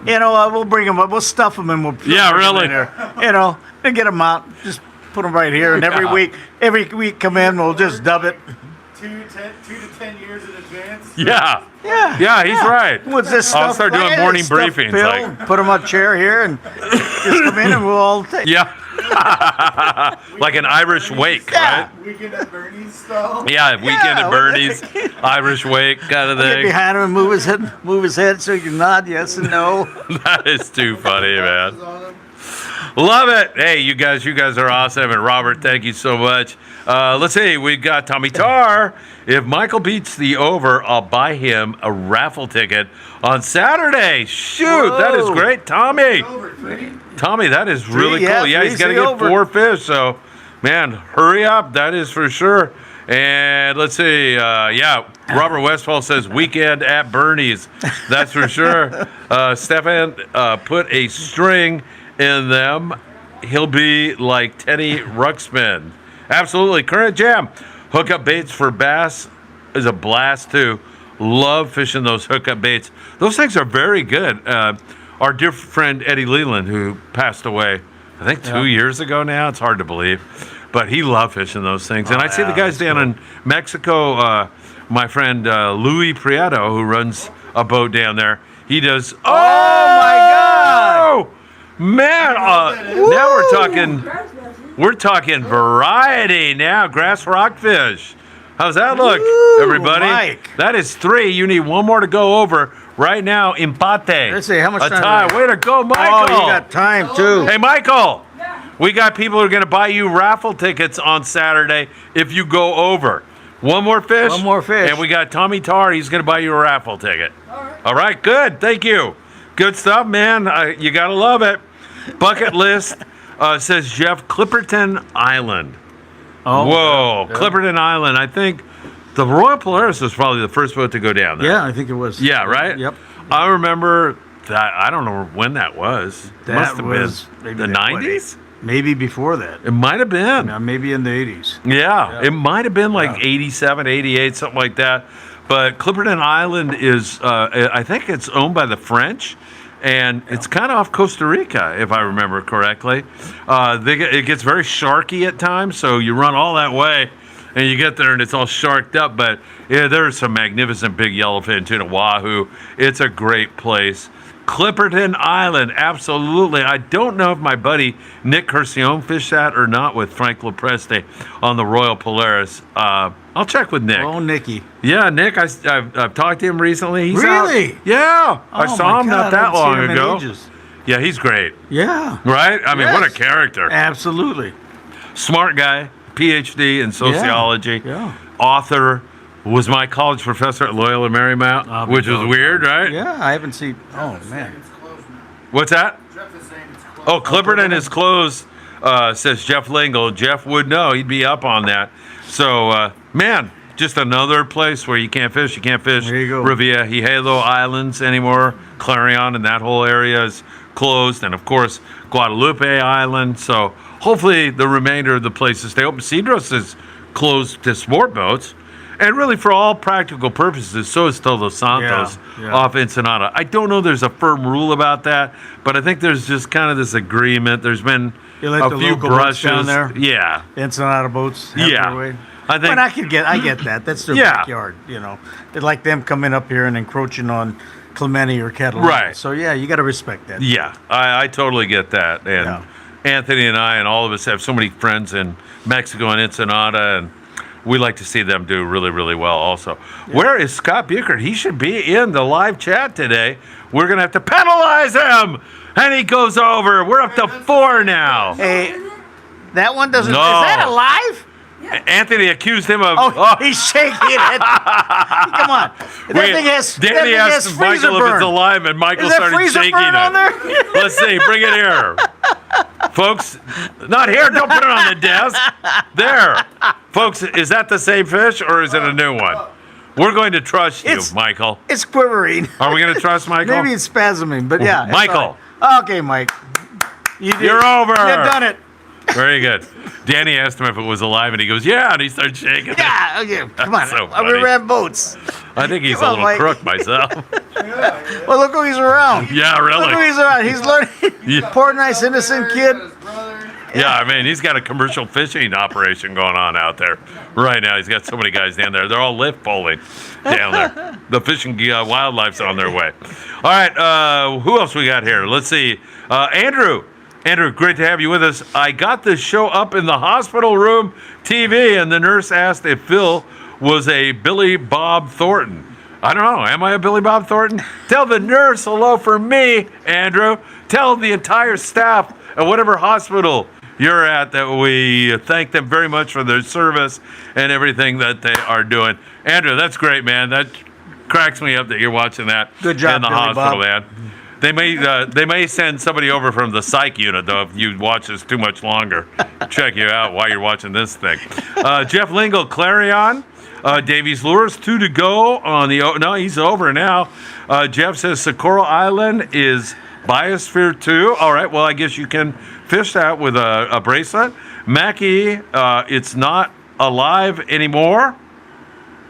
We'll bring them up. We'll stuff them and we'll put them really. in there. And get them out. Just put them right here. And every week come in, we'll just dub it. 2 to 10 years in advance. Yeah. Yeah, He's right. What's this I'll stuff? start doing morning briefings. Phil, put them on a chair here and just come in and we'll all take. Yeah. Like an Irish wake, right? Weekend at Bernie's style. Yeah, weekend at Bernie's, Irish wake kind of Get thing. behind him and move his head so you can nod yes and no. That is too funny, man. Love it. Hey, you guys are awesome. And Robert, thank you so much. Let's see. We got Tommy Tarr. If Michael beats the over, I'll buy him a raffle ticket on Saturday. Shoot, that is great, Tommy. Tommy, that is really cool. Yeah, he's got to get 4 fish. So, man, hurry up. That is for sure. And let's see. Robert Westfall says weekend at Bernie's. That's for sure. Stefan put a string in them. He'll be like Teddy Ruxpin. Absolutely. Current Jam. Hookup baits for bass is a blast, too. Love fishing those hookup baits. Those things are very good. Our dear friend Eddie Leland, who passed away, I think 2 years ago now. It's hard to believe. But he loved fishing those things. And I see the guys down in Mexico, my friend Louis Prieto, who runs a boat down there. He does. Oh my God! Man, now we're talking variety now. Grass rockfish. How's that look, everybody? Mike. That is 3. You need one more to go over right now. Empate. Let's see, how much a time tie. do we Way to go, Michael. Oh, you got time, too. Hey, Michael. We got people who are going to buy you raffle tickets on Saturday if you go over. One more fish. One more fish. And we got Tommy Tarr. He's going to buy you a raffle ticket. All right, good. Thank you. Good stuff, man. You got to love it. Bucket list says Jeff, Clipperton Island. Oh, Whoa, yeah. Clipperton Island. I think the Royal Polaris was probably the first boat to go down there. Yeah, I think it was. Yeah, right? Yep. I remember that. I don't know when that was. That Must have was been maybe the that, what, 90s? Maybe before that. It might have been. Maybe in the 80s. Yeah, it might have been like 87, 88, something like that. But Clipperton Island is, I think it's owned by the French, and it's kind of off Costa Rica, if I remember correctly. It gets very sharky at times, so you run all that way, and you get there, and it's all sharked up. But yeah, there's some magnificent big yellowfin tuna wahoo. It's a great place. Clipperton Island, absolutely. I don't know if my buddy Nick Curcione fished that or not with Frank Lopreste on the Royal Polaris. I'll check with Nick. Oh, Nicky. Yeah, Nick, I've talked to him recently. He's Really? out. Yeah, I Oh, saw my him God, not that I haven't long seen him in ago. ages. Yeah, he's great. Yeah. Right? I mean, what a Yes. character. Absolutely. Smart guy, PhD in sociology, Yeah. author, was my college professor at Loyola Marymount, which was weird, right? Yeah, I haven't seen. Oh, man. It's closed now. What's that? Jeff is saying it's closed. Oh, Clipperton is closed, says Jeff Lingle. Jeff would know. He'd be up on that. So, man, just another place where you can't fish. You can't fish There you go. Revillagigedo Islands anymore. Clarion and that whole area is closed. And, of course, Guadalupe Island. So, hopefully, the remainder of the places stay open. Cedros is closed to sport boats. And really, for all practical purposes, so is Todos Santos Yeah. off Ensenada. I don't know there's a firm rule about that, but I think there's just kind of this agreement. There's been You let a the few local boats brushes down there? Yeah. Ensenada boats. have Yeah. their way. I think But I get that. That's their Yeah. backyard, you know. They like them coming up here and encroaching on Clemente or Catalina. Right. So, yeah, you got to respect that. Yeah, I totally get that. And Yeah. Anthony and I and all of us have so many friends in Mexico and Ensenada, and we like to see them do really, really well also. Where is Scott Buchert? He should be in the live chat today. We're going to have to penalize him. And he goes over. We're up to 4 now. Hey, that one doesn't. No. Is that alive? Anthony accused him of... Oh, he's shaking it. Come on. That thing has. Danny that thing has asked freezer Michael if it's burn. alive, and Michael Is that started freezer shaking burn it. on there? Let's see. Bring it here. Folks, not here. Don't put it on the desk. There. Folks, is that the same fish, or is it a new one? We're going to trust you, It's- Michael. It's quivering. Are we going to trust Michael? Maybe it's spasming, but yeah. it's Michael. all right. Okay, Mike. You're over. You've done it. Very good. Danny asked him if it was alive, and he goes, yeah, and he started shaking it. Yeah, okay. Come on. So We funny. ran boats. I think he's Come a on, little Mike. crook myself. Well, look who he's around. Yeah, Look who really. he's around. He's learning. Yeah. Poor, nice, innocent kid. His brother. Yeah, I mean, he's got a commercial fishing operation going on out there right now. He's got so many guys down there. They're all lift pulling down there. The fishing wildlife's on their way. All right, who else we got here? Let's see. Andrew. Andrew, great to have you with us. I got this show up in the hospital room TV, and the nurse asked if Phil was a Billy Bob Thornton. I don't know. Am I a Billy Bob Thornton? Tell the nurse hello for me, Andrew. Tell the entire staff at whatever hospital you're at that we thank them very much for their service and everything that they are doing. Andrew, that's great, man. That cracks me up that you're watching that Good job, in the Billy hospital, Bob. man. They may send somebody over from the psych unit, though, if you watch this too much longer. Check you out while you're watching this thing. Jeff Lingle, Clarion. Davies Lures, 2 to go on the... No, he's over now. Jeff says Socorro Island is Biosphere 2. All right, well, I guess you can fished out with a bracelet. Mackie, it's not alive anymore.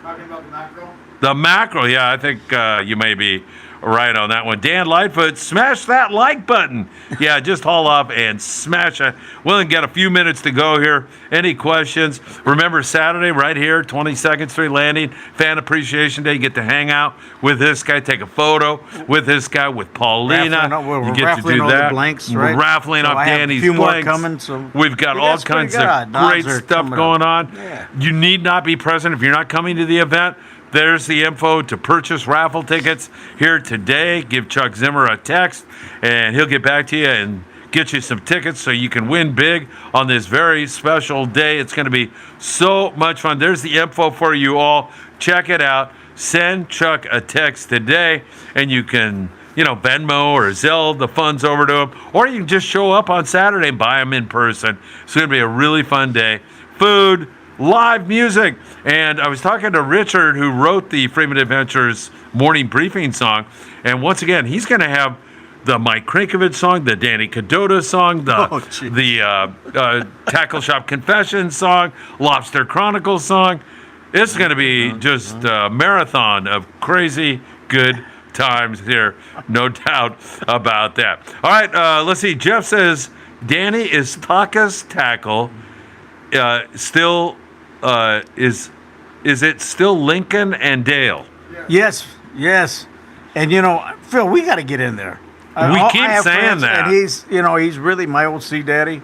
Talking about the mackerel. The mackerel, yeah, I think you may be right on that one. Dan Lightfoot, smash that like button. Yeah, just haul up and smash it. We'll only got a few minutes to go here. Any questions? Remember Saturday right here, 22nd Street Landing, Fan Appreciation Day. You get to hang out with this guy, take a photo with this guy, with Paulina. We're You get to raffling do all the that. blanks, right? We're raffling So up I have a Danny's few more blanks. coming, so We've got you all guys pretty kinds good. of Odds great are stuff coming going up. on. Yeah. You need not be present if you're not coming to the event. There's the info to purchase raffle tickets here today. Give Chuck Zimmer a text, and he'll get back to you and get you some tickets so you can win big on this very special day. It's going to be so much fun. There's the info for you all. Check it out. Send Chuck a text today, and you can, Venmo or Zelle the funds over to him, or you can just show up on Saturday and buy them in person. It's going to be a really fun day. Food, live music. And I was talking to Richard, who wrote the Friedman Adventures morning briefing song. And once again, he's going to have the Mike Krinkovich song, the Danny Kadota song, the Tackle Shop Confessions song, Lobster Chronicles song. It's going to be just a marathon of crazy good times here. No doubt about that. All right, let's see. Jeff says, Danny, is Taka's tackle still... is it still Lincoln and Dale? Yes. And Phil, we got to get in there. We keep I have saying friends, that. And he's really my old sea daddy,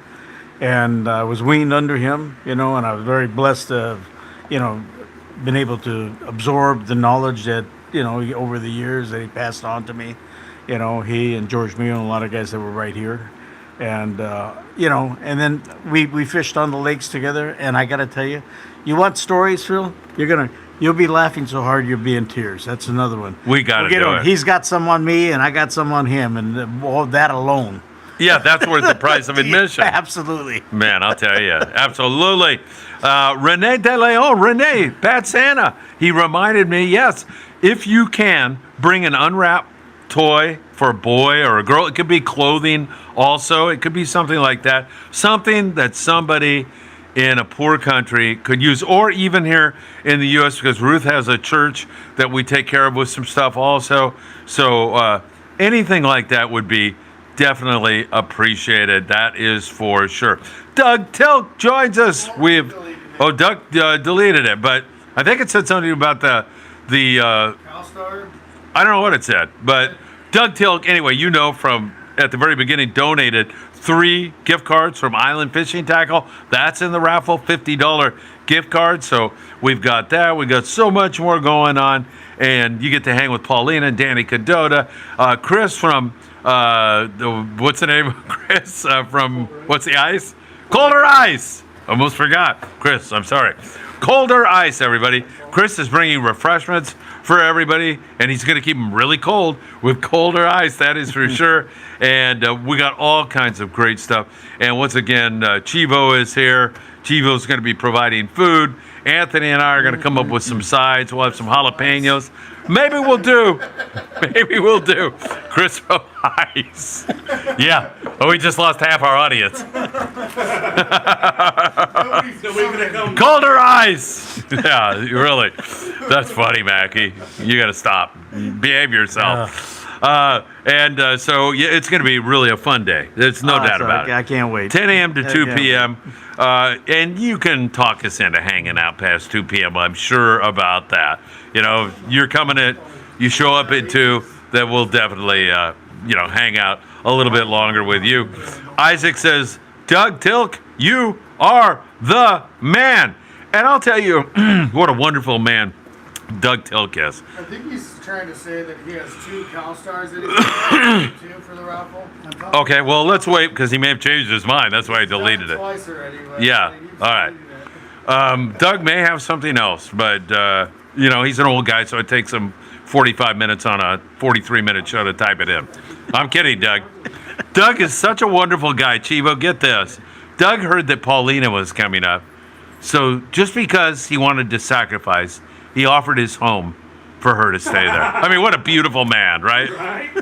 and I was weaned under him, and I was very blessed to have, been able to absorb the knowledge that, over the years that he passed on to me. He and George Mio and a lot of guys that were right here. And, and then we fished on the lakes together. And I got to tell you, you want stories, Phil? You'll be laughing so hard you'll be in tears. That's another one. We got to do it. He's got some on me and I got some on him. And all that alone. Yeah, that's worth the price of admission. Absolutely. Man, I'll tell you. Absolutely. Rene De Leon, Pat Santa. He reminded me, yes, if you can bring an unwrapped toy for a boy or a girl, it could be clothing also. It could be something like that. Something that somebody in a poor country could use, or even here in the U.S., because Ruth has a church that we take care of with some stuff also. So anything like that would be definitely appreciated. That is for sure. Doug Tilk joins us. Doug deleted it, but I think it said something about the CalStar? I don't know what it said, but Doug Tilk, anyway, from at the very beginning, donated 3 gift cards from Island Fishing Tackle. That's in the raffle, $50 gift card. So we've got that. We've got so much more going on. And you get to hang with Paulina and Danny Kadota. Chris from, what's the name of Chris? From, what's the ice? Colder Ice. Almost forgot. Chris, I'm sorry. Colder Ice, everybody. Chris is bringing refreshments for everybody, and he's going to keep them really cold with Colder Ice, that is for sure. And we got all kinds of great stuff. And once again, Chivo is here. Chivo's going to be providing food. Anthony and I are going to come up with some sides. We'll have some jalapenos. Maybe we'll do. Chris from Ice. Yeah. Oh, we just lost half our audience. Colder Ice. Yeah, really. That's funny, Mackie. You got to stop. Behave yourself. So it's going to be really a fun day. There's no doubt about it. I can't wait. 10 a.m. to 2 p.m. And you can talk us into hanging out past 2 p.m. I'm sure about that. You're coming at, you show up at 2, that we'll definitely, hang out a little bit longer with you. Isaac says, Doug Tilk, you are the man. And I'll tell you, what a wonderful man Doug Tilk is. I think he's trying to say that he has 2 CalStars that he's going to for the raffle. Okay, well, let's wait because he may have changed his mind. That's why I deleted it. Twice already. Yeah, all right. Doug may have something else, but, he's an old guy, so it takes him 45 minutes on a 43-minute show to type it in. I'm kidding, Doug. Doug is such a wonderful guy. Chivo, get this. Doug heard that Paulina was coming up, so just because he wanted to sacrifice, he offered his home for her to stay there. I mean, what a beautiful man, right?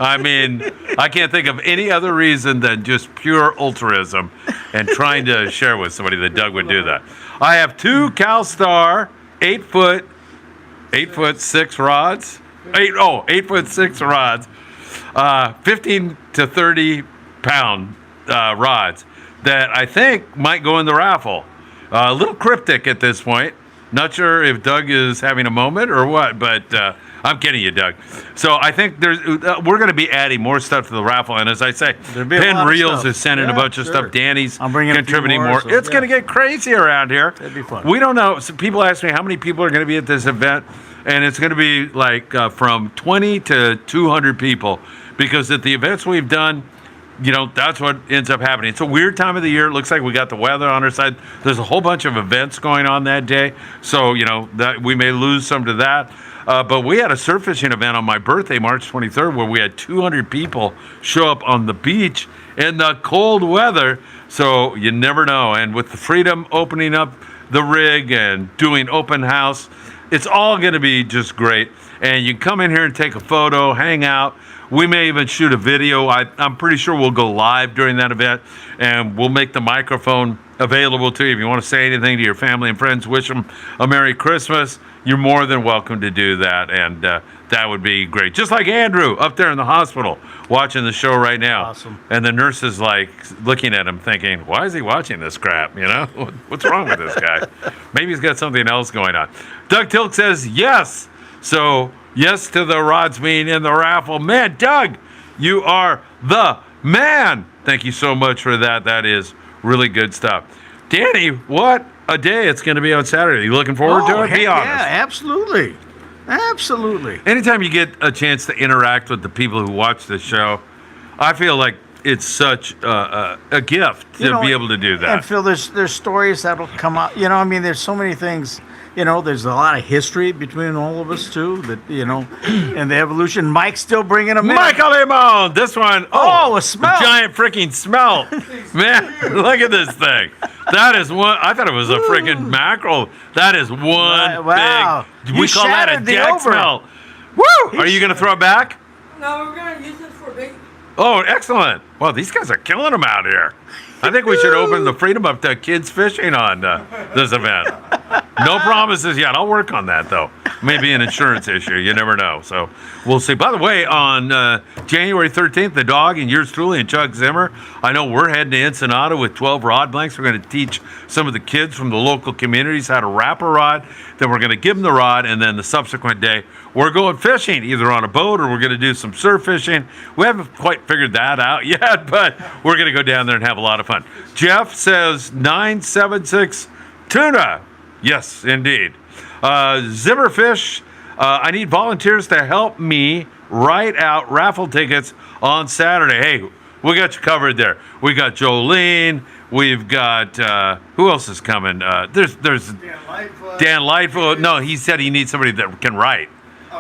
I mean, I can't think of any other reason than just pure altruism and trying to share with somebody that Doug would do that. I have 2 CalStar 8'6" rods. 8'6" rods. 15 to 30 pound rods that I think might go in the raffle. A little cryptic at this point. Not sure if Doug is having a moment or what, but I'm kidding you, Doug. So I think we're going to be adding more stuff to the raffle. And as I say, Penn Reels is sending a bunch of stuff. Danny's contributing more. It's going to get crazy around here. It'd be fun. We don't know. So people ask me how many people are going to be at this event. And it's going to be like from 20 to 200 people. Because at the events we've done, that's what ends up happening. It's a weird time of the year. It looks like we got the weather on our side. There's a whole bunch of events going on that day. So, that we may lose some to that. But we had a surf fishing event on my birthday, March 23rd, where we had 200 people show up on the beach in the cold weather. So you never know. And with the Freedom opening up the rig and doing open house, it's all going to be just great. And you can come in here and take a photo, hang out. We may even shoot a video. I'm pretty sure we'll go live during that event, and we'll make the microphone available to you. If you want to say anything to your family and friends, wish them a Merry Christmas, you're more than welcome to do that, and that would be great. Just like Andrew up there in the hospital watching the show right now. Awesome. And the nurse is like looking at him thinking, why is he watching this crap? What's wrong with this guy? Maybe he's got something else going on. Doug Tilk says yes. So yes to the rods being in the raffle. Man, Doug, you are the man. Thank you so much for that. That is really good stuff. Danny, what a day it's going to be on Saturday. Are you looking forward to it? Be honest. Yeah, absolutely. Absolutely. Anytime you get a chance to interact with the people who watch the show, I feel like it's such a gift to be able to do that. And Phil, there's stories that'll come out. There's so many things. There's a lot of history between all of us too. That and the evolution. Mike's still bringing them in. Michael Limon, this one. Oh, a smelt. A giant freaking smelt. Man, look at this thing. That is one. I thought it was a freaking mackerel. That is one wow. big. We call that a deck smelt. Woo! Are you going to throw it back? No, we're going to use this for bait. Oh, excellent. Well, these guys are killing them out here. I think we should open the Freedom up to kids fishing on this event. No promises yet. I'll work on that, though. Maybe an insurance issue. You never know. So we'll see. By the way, on January 13th, the dog and yours truly and Chuck Zimmer, I know we're heading to Ensenada with 12 rod blanks. We're going to teach some of the kids from the local communities how to wrap a rod. Then we're going to give them the rod, and then the subsequent day, we're going fishing, either on a boat or we're going to do some surf fishing. We haven't quite figured that out yet, but we're going to go down there and have a lot of fun. Jeff says 976 tuna. Yes, indeed. Zimmerfish, I need volunteers to help me write out raffle tickets on Saturday. Hey, we got you covered there. We got Jolene. We've got, who else is coming? There's Dan Lightfoot. No, he said he needs somebody that can write.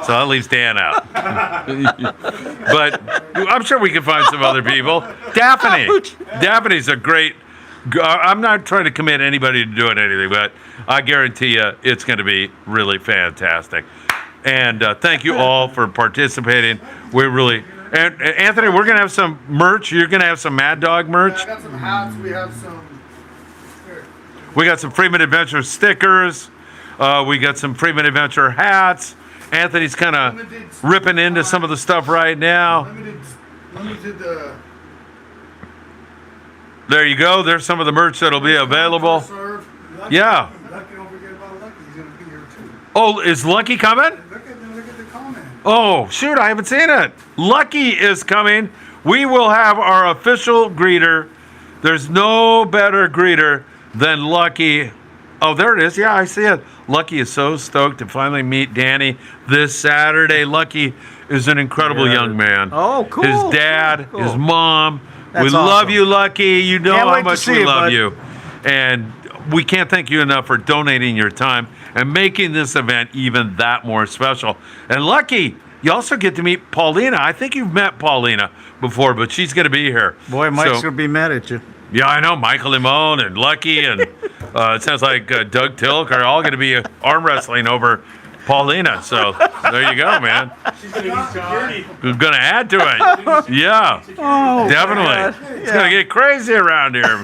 So that leaves Dan out. But I'm sure we can find some other people. Daphne's a great. I'm not trying to commit anybody to doing anything, but I guarantee you it's going to be really fantastic. And thank you all for participating. We really. And Anthony, we're going to have some merch. You're going to have some Mad Dog merch. Yeah, I got some hats. We have some. Here. We got some Friedman Adventure stickers. We got some Friedman Adventure hats. Anthony's kind of ripping into some of the stuff right now. Limited. There you go. There's some of the merch that'll be available. Lucky, Yeah. Lucky, don't forget about Lucky. He's going to be here too. Oh, is Lucky coming? Look at the comment. Oh, shoot, I haven't seen it. Lucky is coming. We will have our official greeter. There's no better greeter than Lucky. Oh, there it is. Yeah, I see it. Lucky is so stoked to finally meet Danny this Saturday. Lucky is an incredible young man. Oh, cool. His dad, Cool. his mom. That's we love awesome. you, Lucky. You know Can't how wait to much see we you, love bud. you. And we can't thank you enough for donating your time and making this event even that more special. And Lucky, you also get to meet Paulina. I think you've met Paulina before, but she's going to be here. Boy, Mike's going to be mad at you. Yeah, I know. Michael Limon and Lucky and it sounds like Doug Tilk are all going to be arm wrestling over Paulina. So there you go, man. She's gonna need security. We're going to add to it. Yeah, Oh, definitely. It's going to get crazy around here.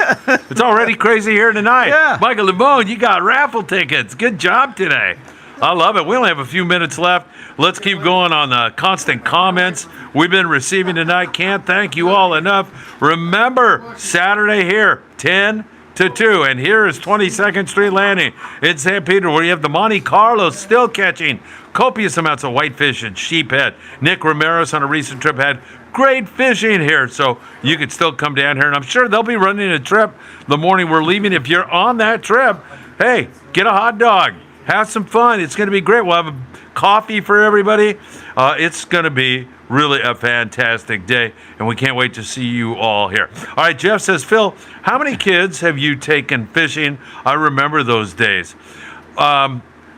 It's already crazy here tonight. Yeah. Michael Limone, you got raffle tickets. Good job today. I love it. We only have a few minutes left. Let's keep going on the constant comments we've been receiving tonight. Can't thank you all enough. Remember, Saturday here, 10 to 2. And here is 22nd Street Landing in San Pedro, where you have the Monte Carlo still catching copious amounts of whitefish and sheephead. Nick Ramirez on a recent trip had great fishing here, so you could still come down here. And I'm sure they'll be running a trip the morning we're leaving. If you're on that trip, hey, get a hot dog. Have some fun. It's going to be great. We'll have a coffee for everybody. It's going to be really a fantastic day, and we can't wait to see you all here. All right, Jeff says, Phil, how many kids have you taken fishing? I remember those days.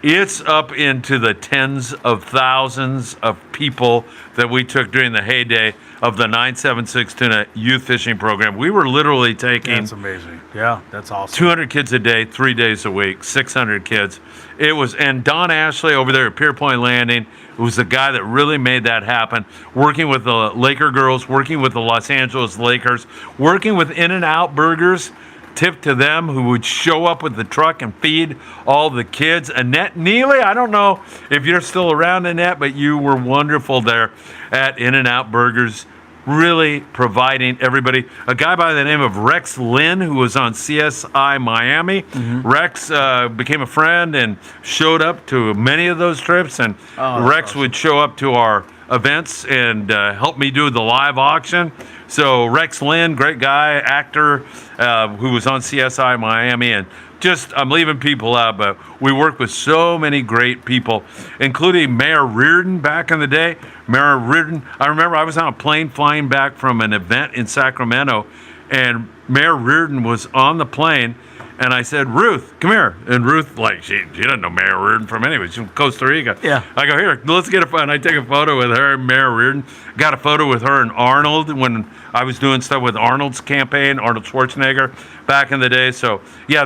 It's up into the tens of thousands of people that we took during the heyday of the 976 Tuna Youth Fishing Program. We were literally taking That's amazing. Yeah, that's awesome. 200 kids a day, 3 days a week, 600 kids. It was, and Don Ashley over there at Pier Point Landing was the guy that really made that happen, working with the Laker girls, working with the Los Angeles Lakers, working with In-N-Out Burgers. Tip to them who would show up with the truck and feed all the kids. Annette Neely, I don't know if you're still around, Annette, but you were wonderful there at In-N-Out Burgers, really providing everybody. A guy by the name of Rex Lynn, who was on CSI Miami. Rex became a friend and showed up to many of those trips, and Rex would show up to our events and help me do the live auction. So Rex Lynn, great guy, actor, who was on CSI Miami, and just, I'm leaving people out, but we worked with so many great people, including Mayor Reardon back in the day. Mayor Reardon, I remember I was on a plane flying back from an event in Sacramento, and Mayor Reardon was on the plane, and I said, Ruth, come here. And Ruth, like, she doesn't know Mayor Reardon from anyway. She's from Costa Rica. Yeah. I go, here, let's get a photo. And I take a photo with her and Mayor Reardon. Got a photo with her and Arnold when I was doing stuff with Arnold's campaign, Arnold Schwarzenegger, back in the day. So, yeah,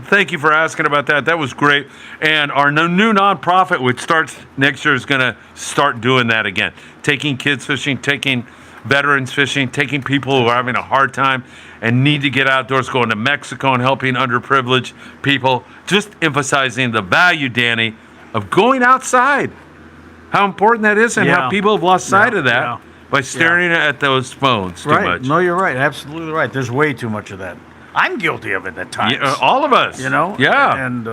thank you for asking about that. That was great. And our new nonprofit, which starts next year, is going to start doing that again. Taking kids fishing, taking veterans fishing, taking people who are having a hard time and need to get outdoors, going to Mexico and helping underprivileged people. Just emphasizing the value, Danny, of going outside. How important that is, and how people have lost sight of that by staring at those phones too much. No, you're right. Absolutely right. There's way too much of that. I'm guilty of it at times. Yeah, all of us. You know? Yeah. And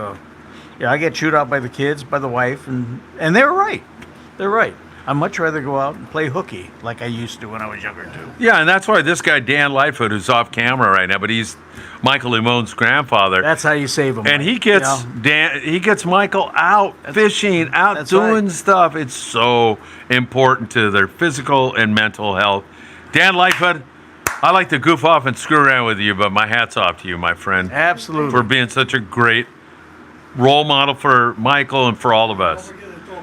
I get chewed out by the kids, by the wife, and they're right. They're right. I'd much rather go out and play hooky like I used to when I was younger, too. Yeah, and that's why this guy, Dan Lightfoot, who's off camera right now, but he's Michael Limone's grandfather. That's how you save them. And he gets Michael out fishing, out doing stuff. It's so important to their physical and mental health. Dan Lightfoot, I like to goof off and screw around with you, but my hat's off to you, my friend. Absolutely. For being such a great role model for Michael and for all of us.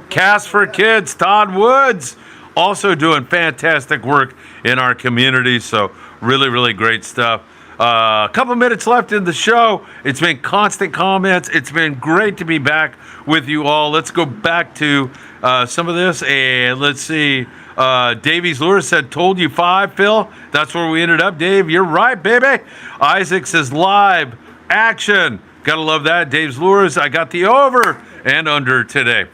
Cast for Kids, Todd Woods, also doing fantastic work in our community. So really, really great stuff. A couple minutes left in the show. It's been constant comments. It's been great to be back with you all. Let's go back to some of this, and let's see. Davies Lewis said, told you 5, Phil. That's where we ended up, Dave. You're right, baby. Isaac says, live action. Gotta love that. Dave's Lures, I got the over and under today.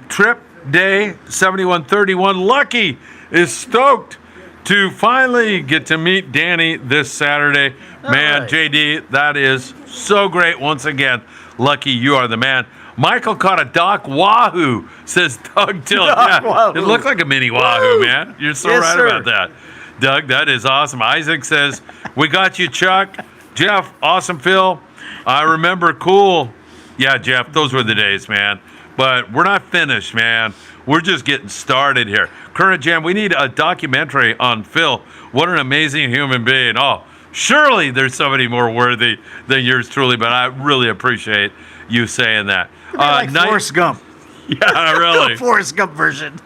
Trip Day 7131. Lucky is stoked to finally get to meet Danny this Saturday. Man, right. JD, that is so great once again. Lucky, you are the man. Michael caught a dock wahoo, says Doug Till. Yeah, it looked like a mini wahoo, man. You're so right about that. Doug, that is awesome. Isaac says, we got you, Chuck. Jeff, awesome, Phil. I remember, cool. Yeah, Jeff, those were the days, man. But we're not finished, man. We're just getting started here. Current Jam, we need a documentary on Phil. What an amazing human being. Oh, surely there's somebody more worthy than yours truly, but I really appreciate you saying that. Like Forrest Gump. Yeah, really. Forrest Gump version.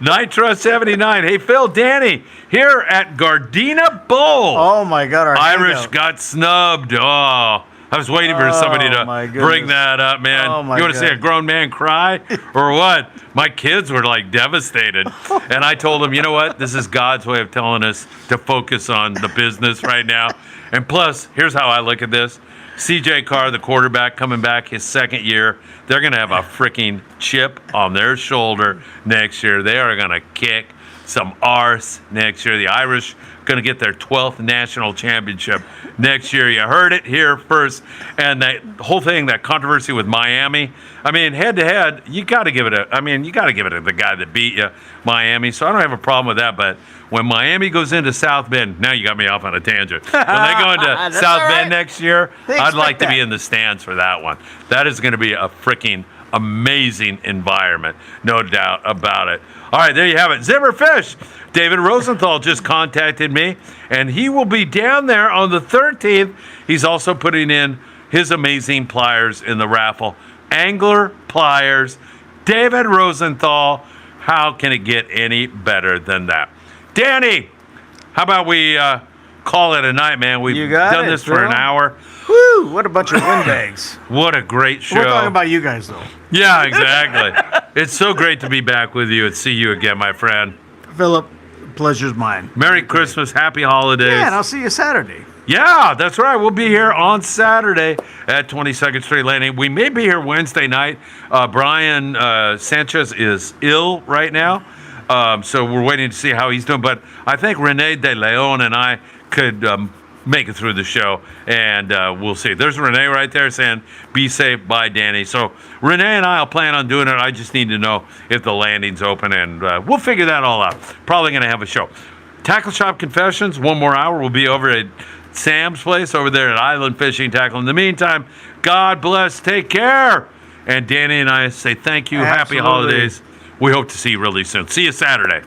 Nitro 79. Hey, Phil, Danny, here at Gardena Bowl. Oh, my God. Our Irish hangout. got snubbed. Oh, I was waiting for somebody to my bring goodness. that up, man. Oh, my you want to see a God. grown man cry or what? My kids were like devastated. And I told them, you know what? This is God's way of telling us to focus on the business right now. And plus, here's how I look at this. CJ Carr, the quarterback, coming back his second year. They're going to have a freaking chip on their shoulder next year. They are going to kick some arse next year. The Irish going to get their 12th national championship next year. You heard it here first. And that whole thing, that controversy with Miami, I mean, head to head, you got to give it to the guy that beat you, Miami. So I don't have a problem with that. But when Miami goes into South Bend, now you got me off on a tangent. When they go into South Bend next year, They I'd like expect to be that. in the stands for that one. That is going to be a freaking amazing environment, no doubt about it. All right, there you have it. Zimmer Fish. David Rosenthal just contacted me, and he will be down there on the 13th. He's also putting in his amazing pliers in the raffle. Angler pliers. David Rosenthal. How can it get any better than that? Danny, how about we call it a night, man? We've You got done it, this for an Phil. hour. Woo! What a bunch of windbags. What a great show. We're talking about you guys, though. Yeah, exactly. It's so great to be back with you and see you again, my friend. Philip, pleasure's mine. Merry Christmas, happy holidays. Yeah, and I'll see you Saturday. Yeah, that's right. We'll be here on Saturday at 22nd Street Landing. We may be here Wednesday night. Brian Sanchez is ill right now, so we're waiting to see how he's doing. But I think Renee De Leon and I could make it through the show, and we'll see. There's Renee right there saying, be safe, bye, Danny. So Renee and I will plan on doing it. I just need to know if the landing's open, and we'll figure that all out. Probably going to have a show. Tackle Shop Confessions, 1 more hour. We'll be over at Sam's place over there at Island Fishing Tackle. In the meantime, God bless, take care. And Danny and I say thank you, happy Absolutely. holidays. We hope to see you really soon. See you Saturday.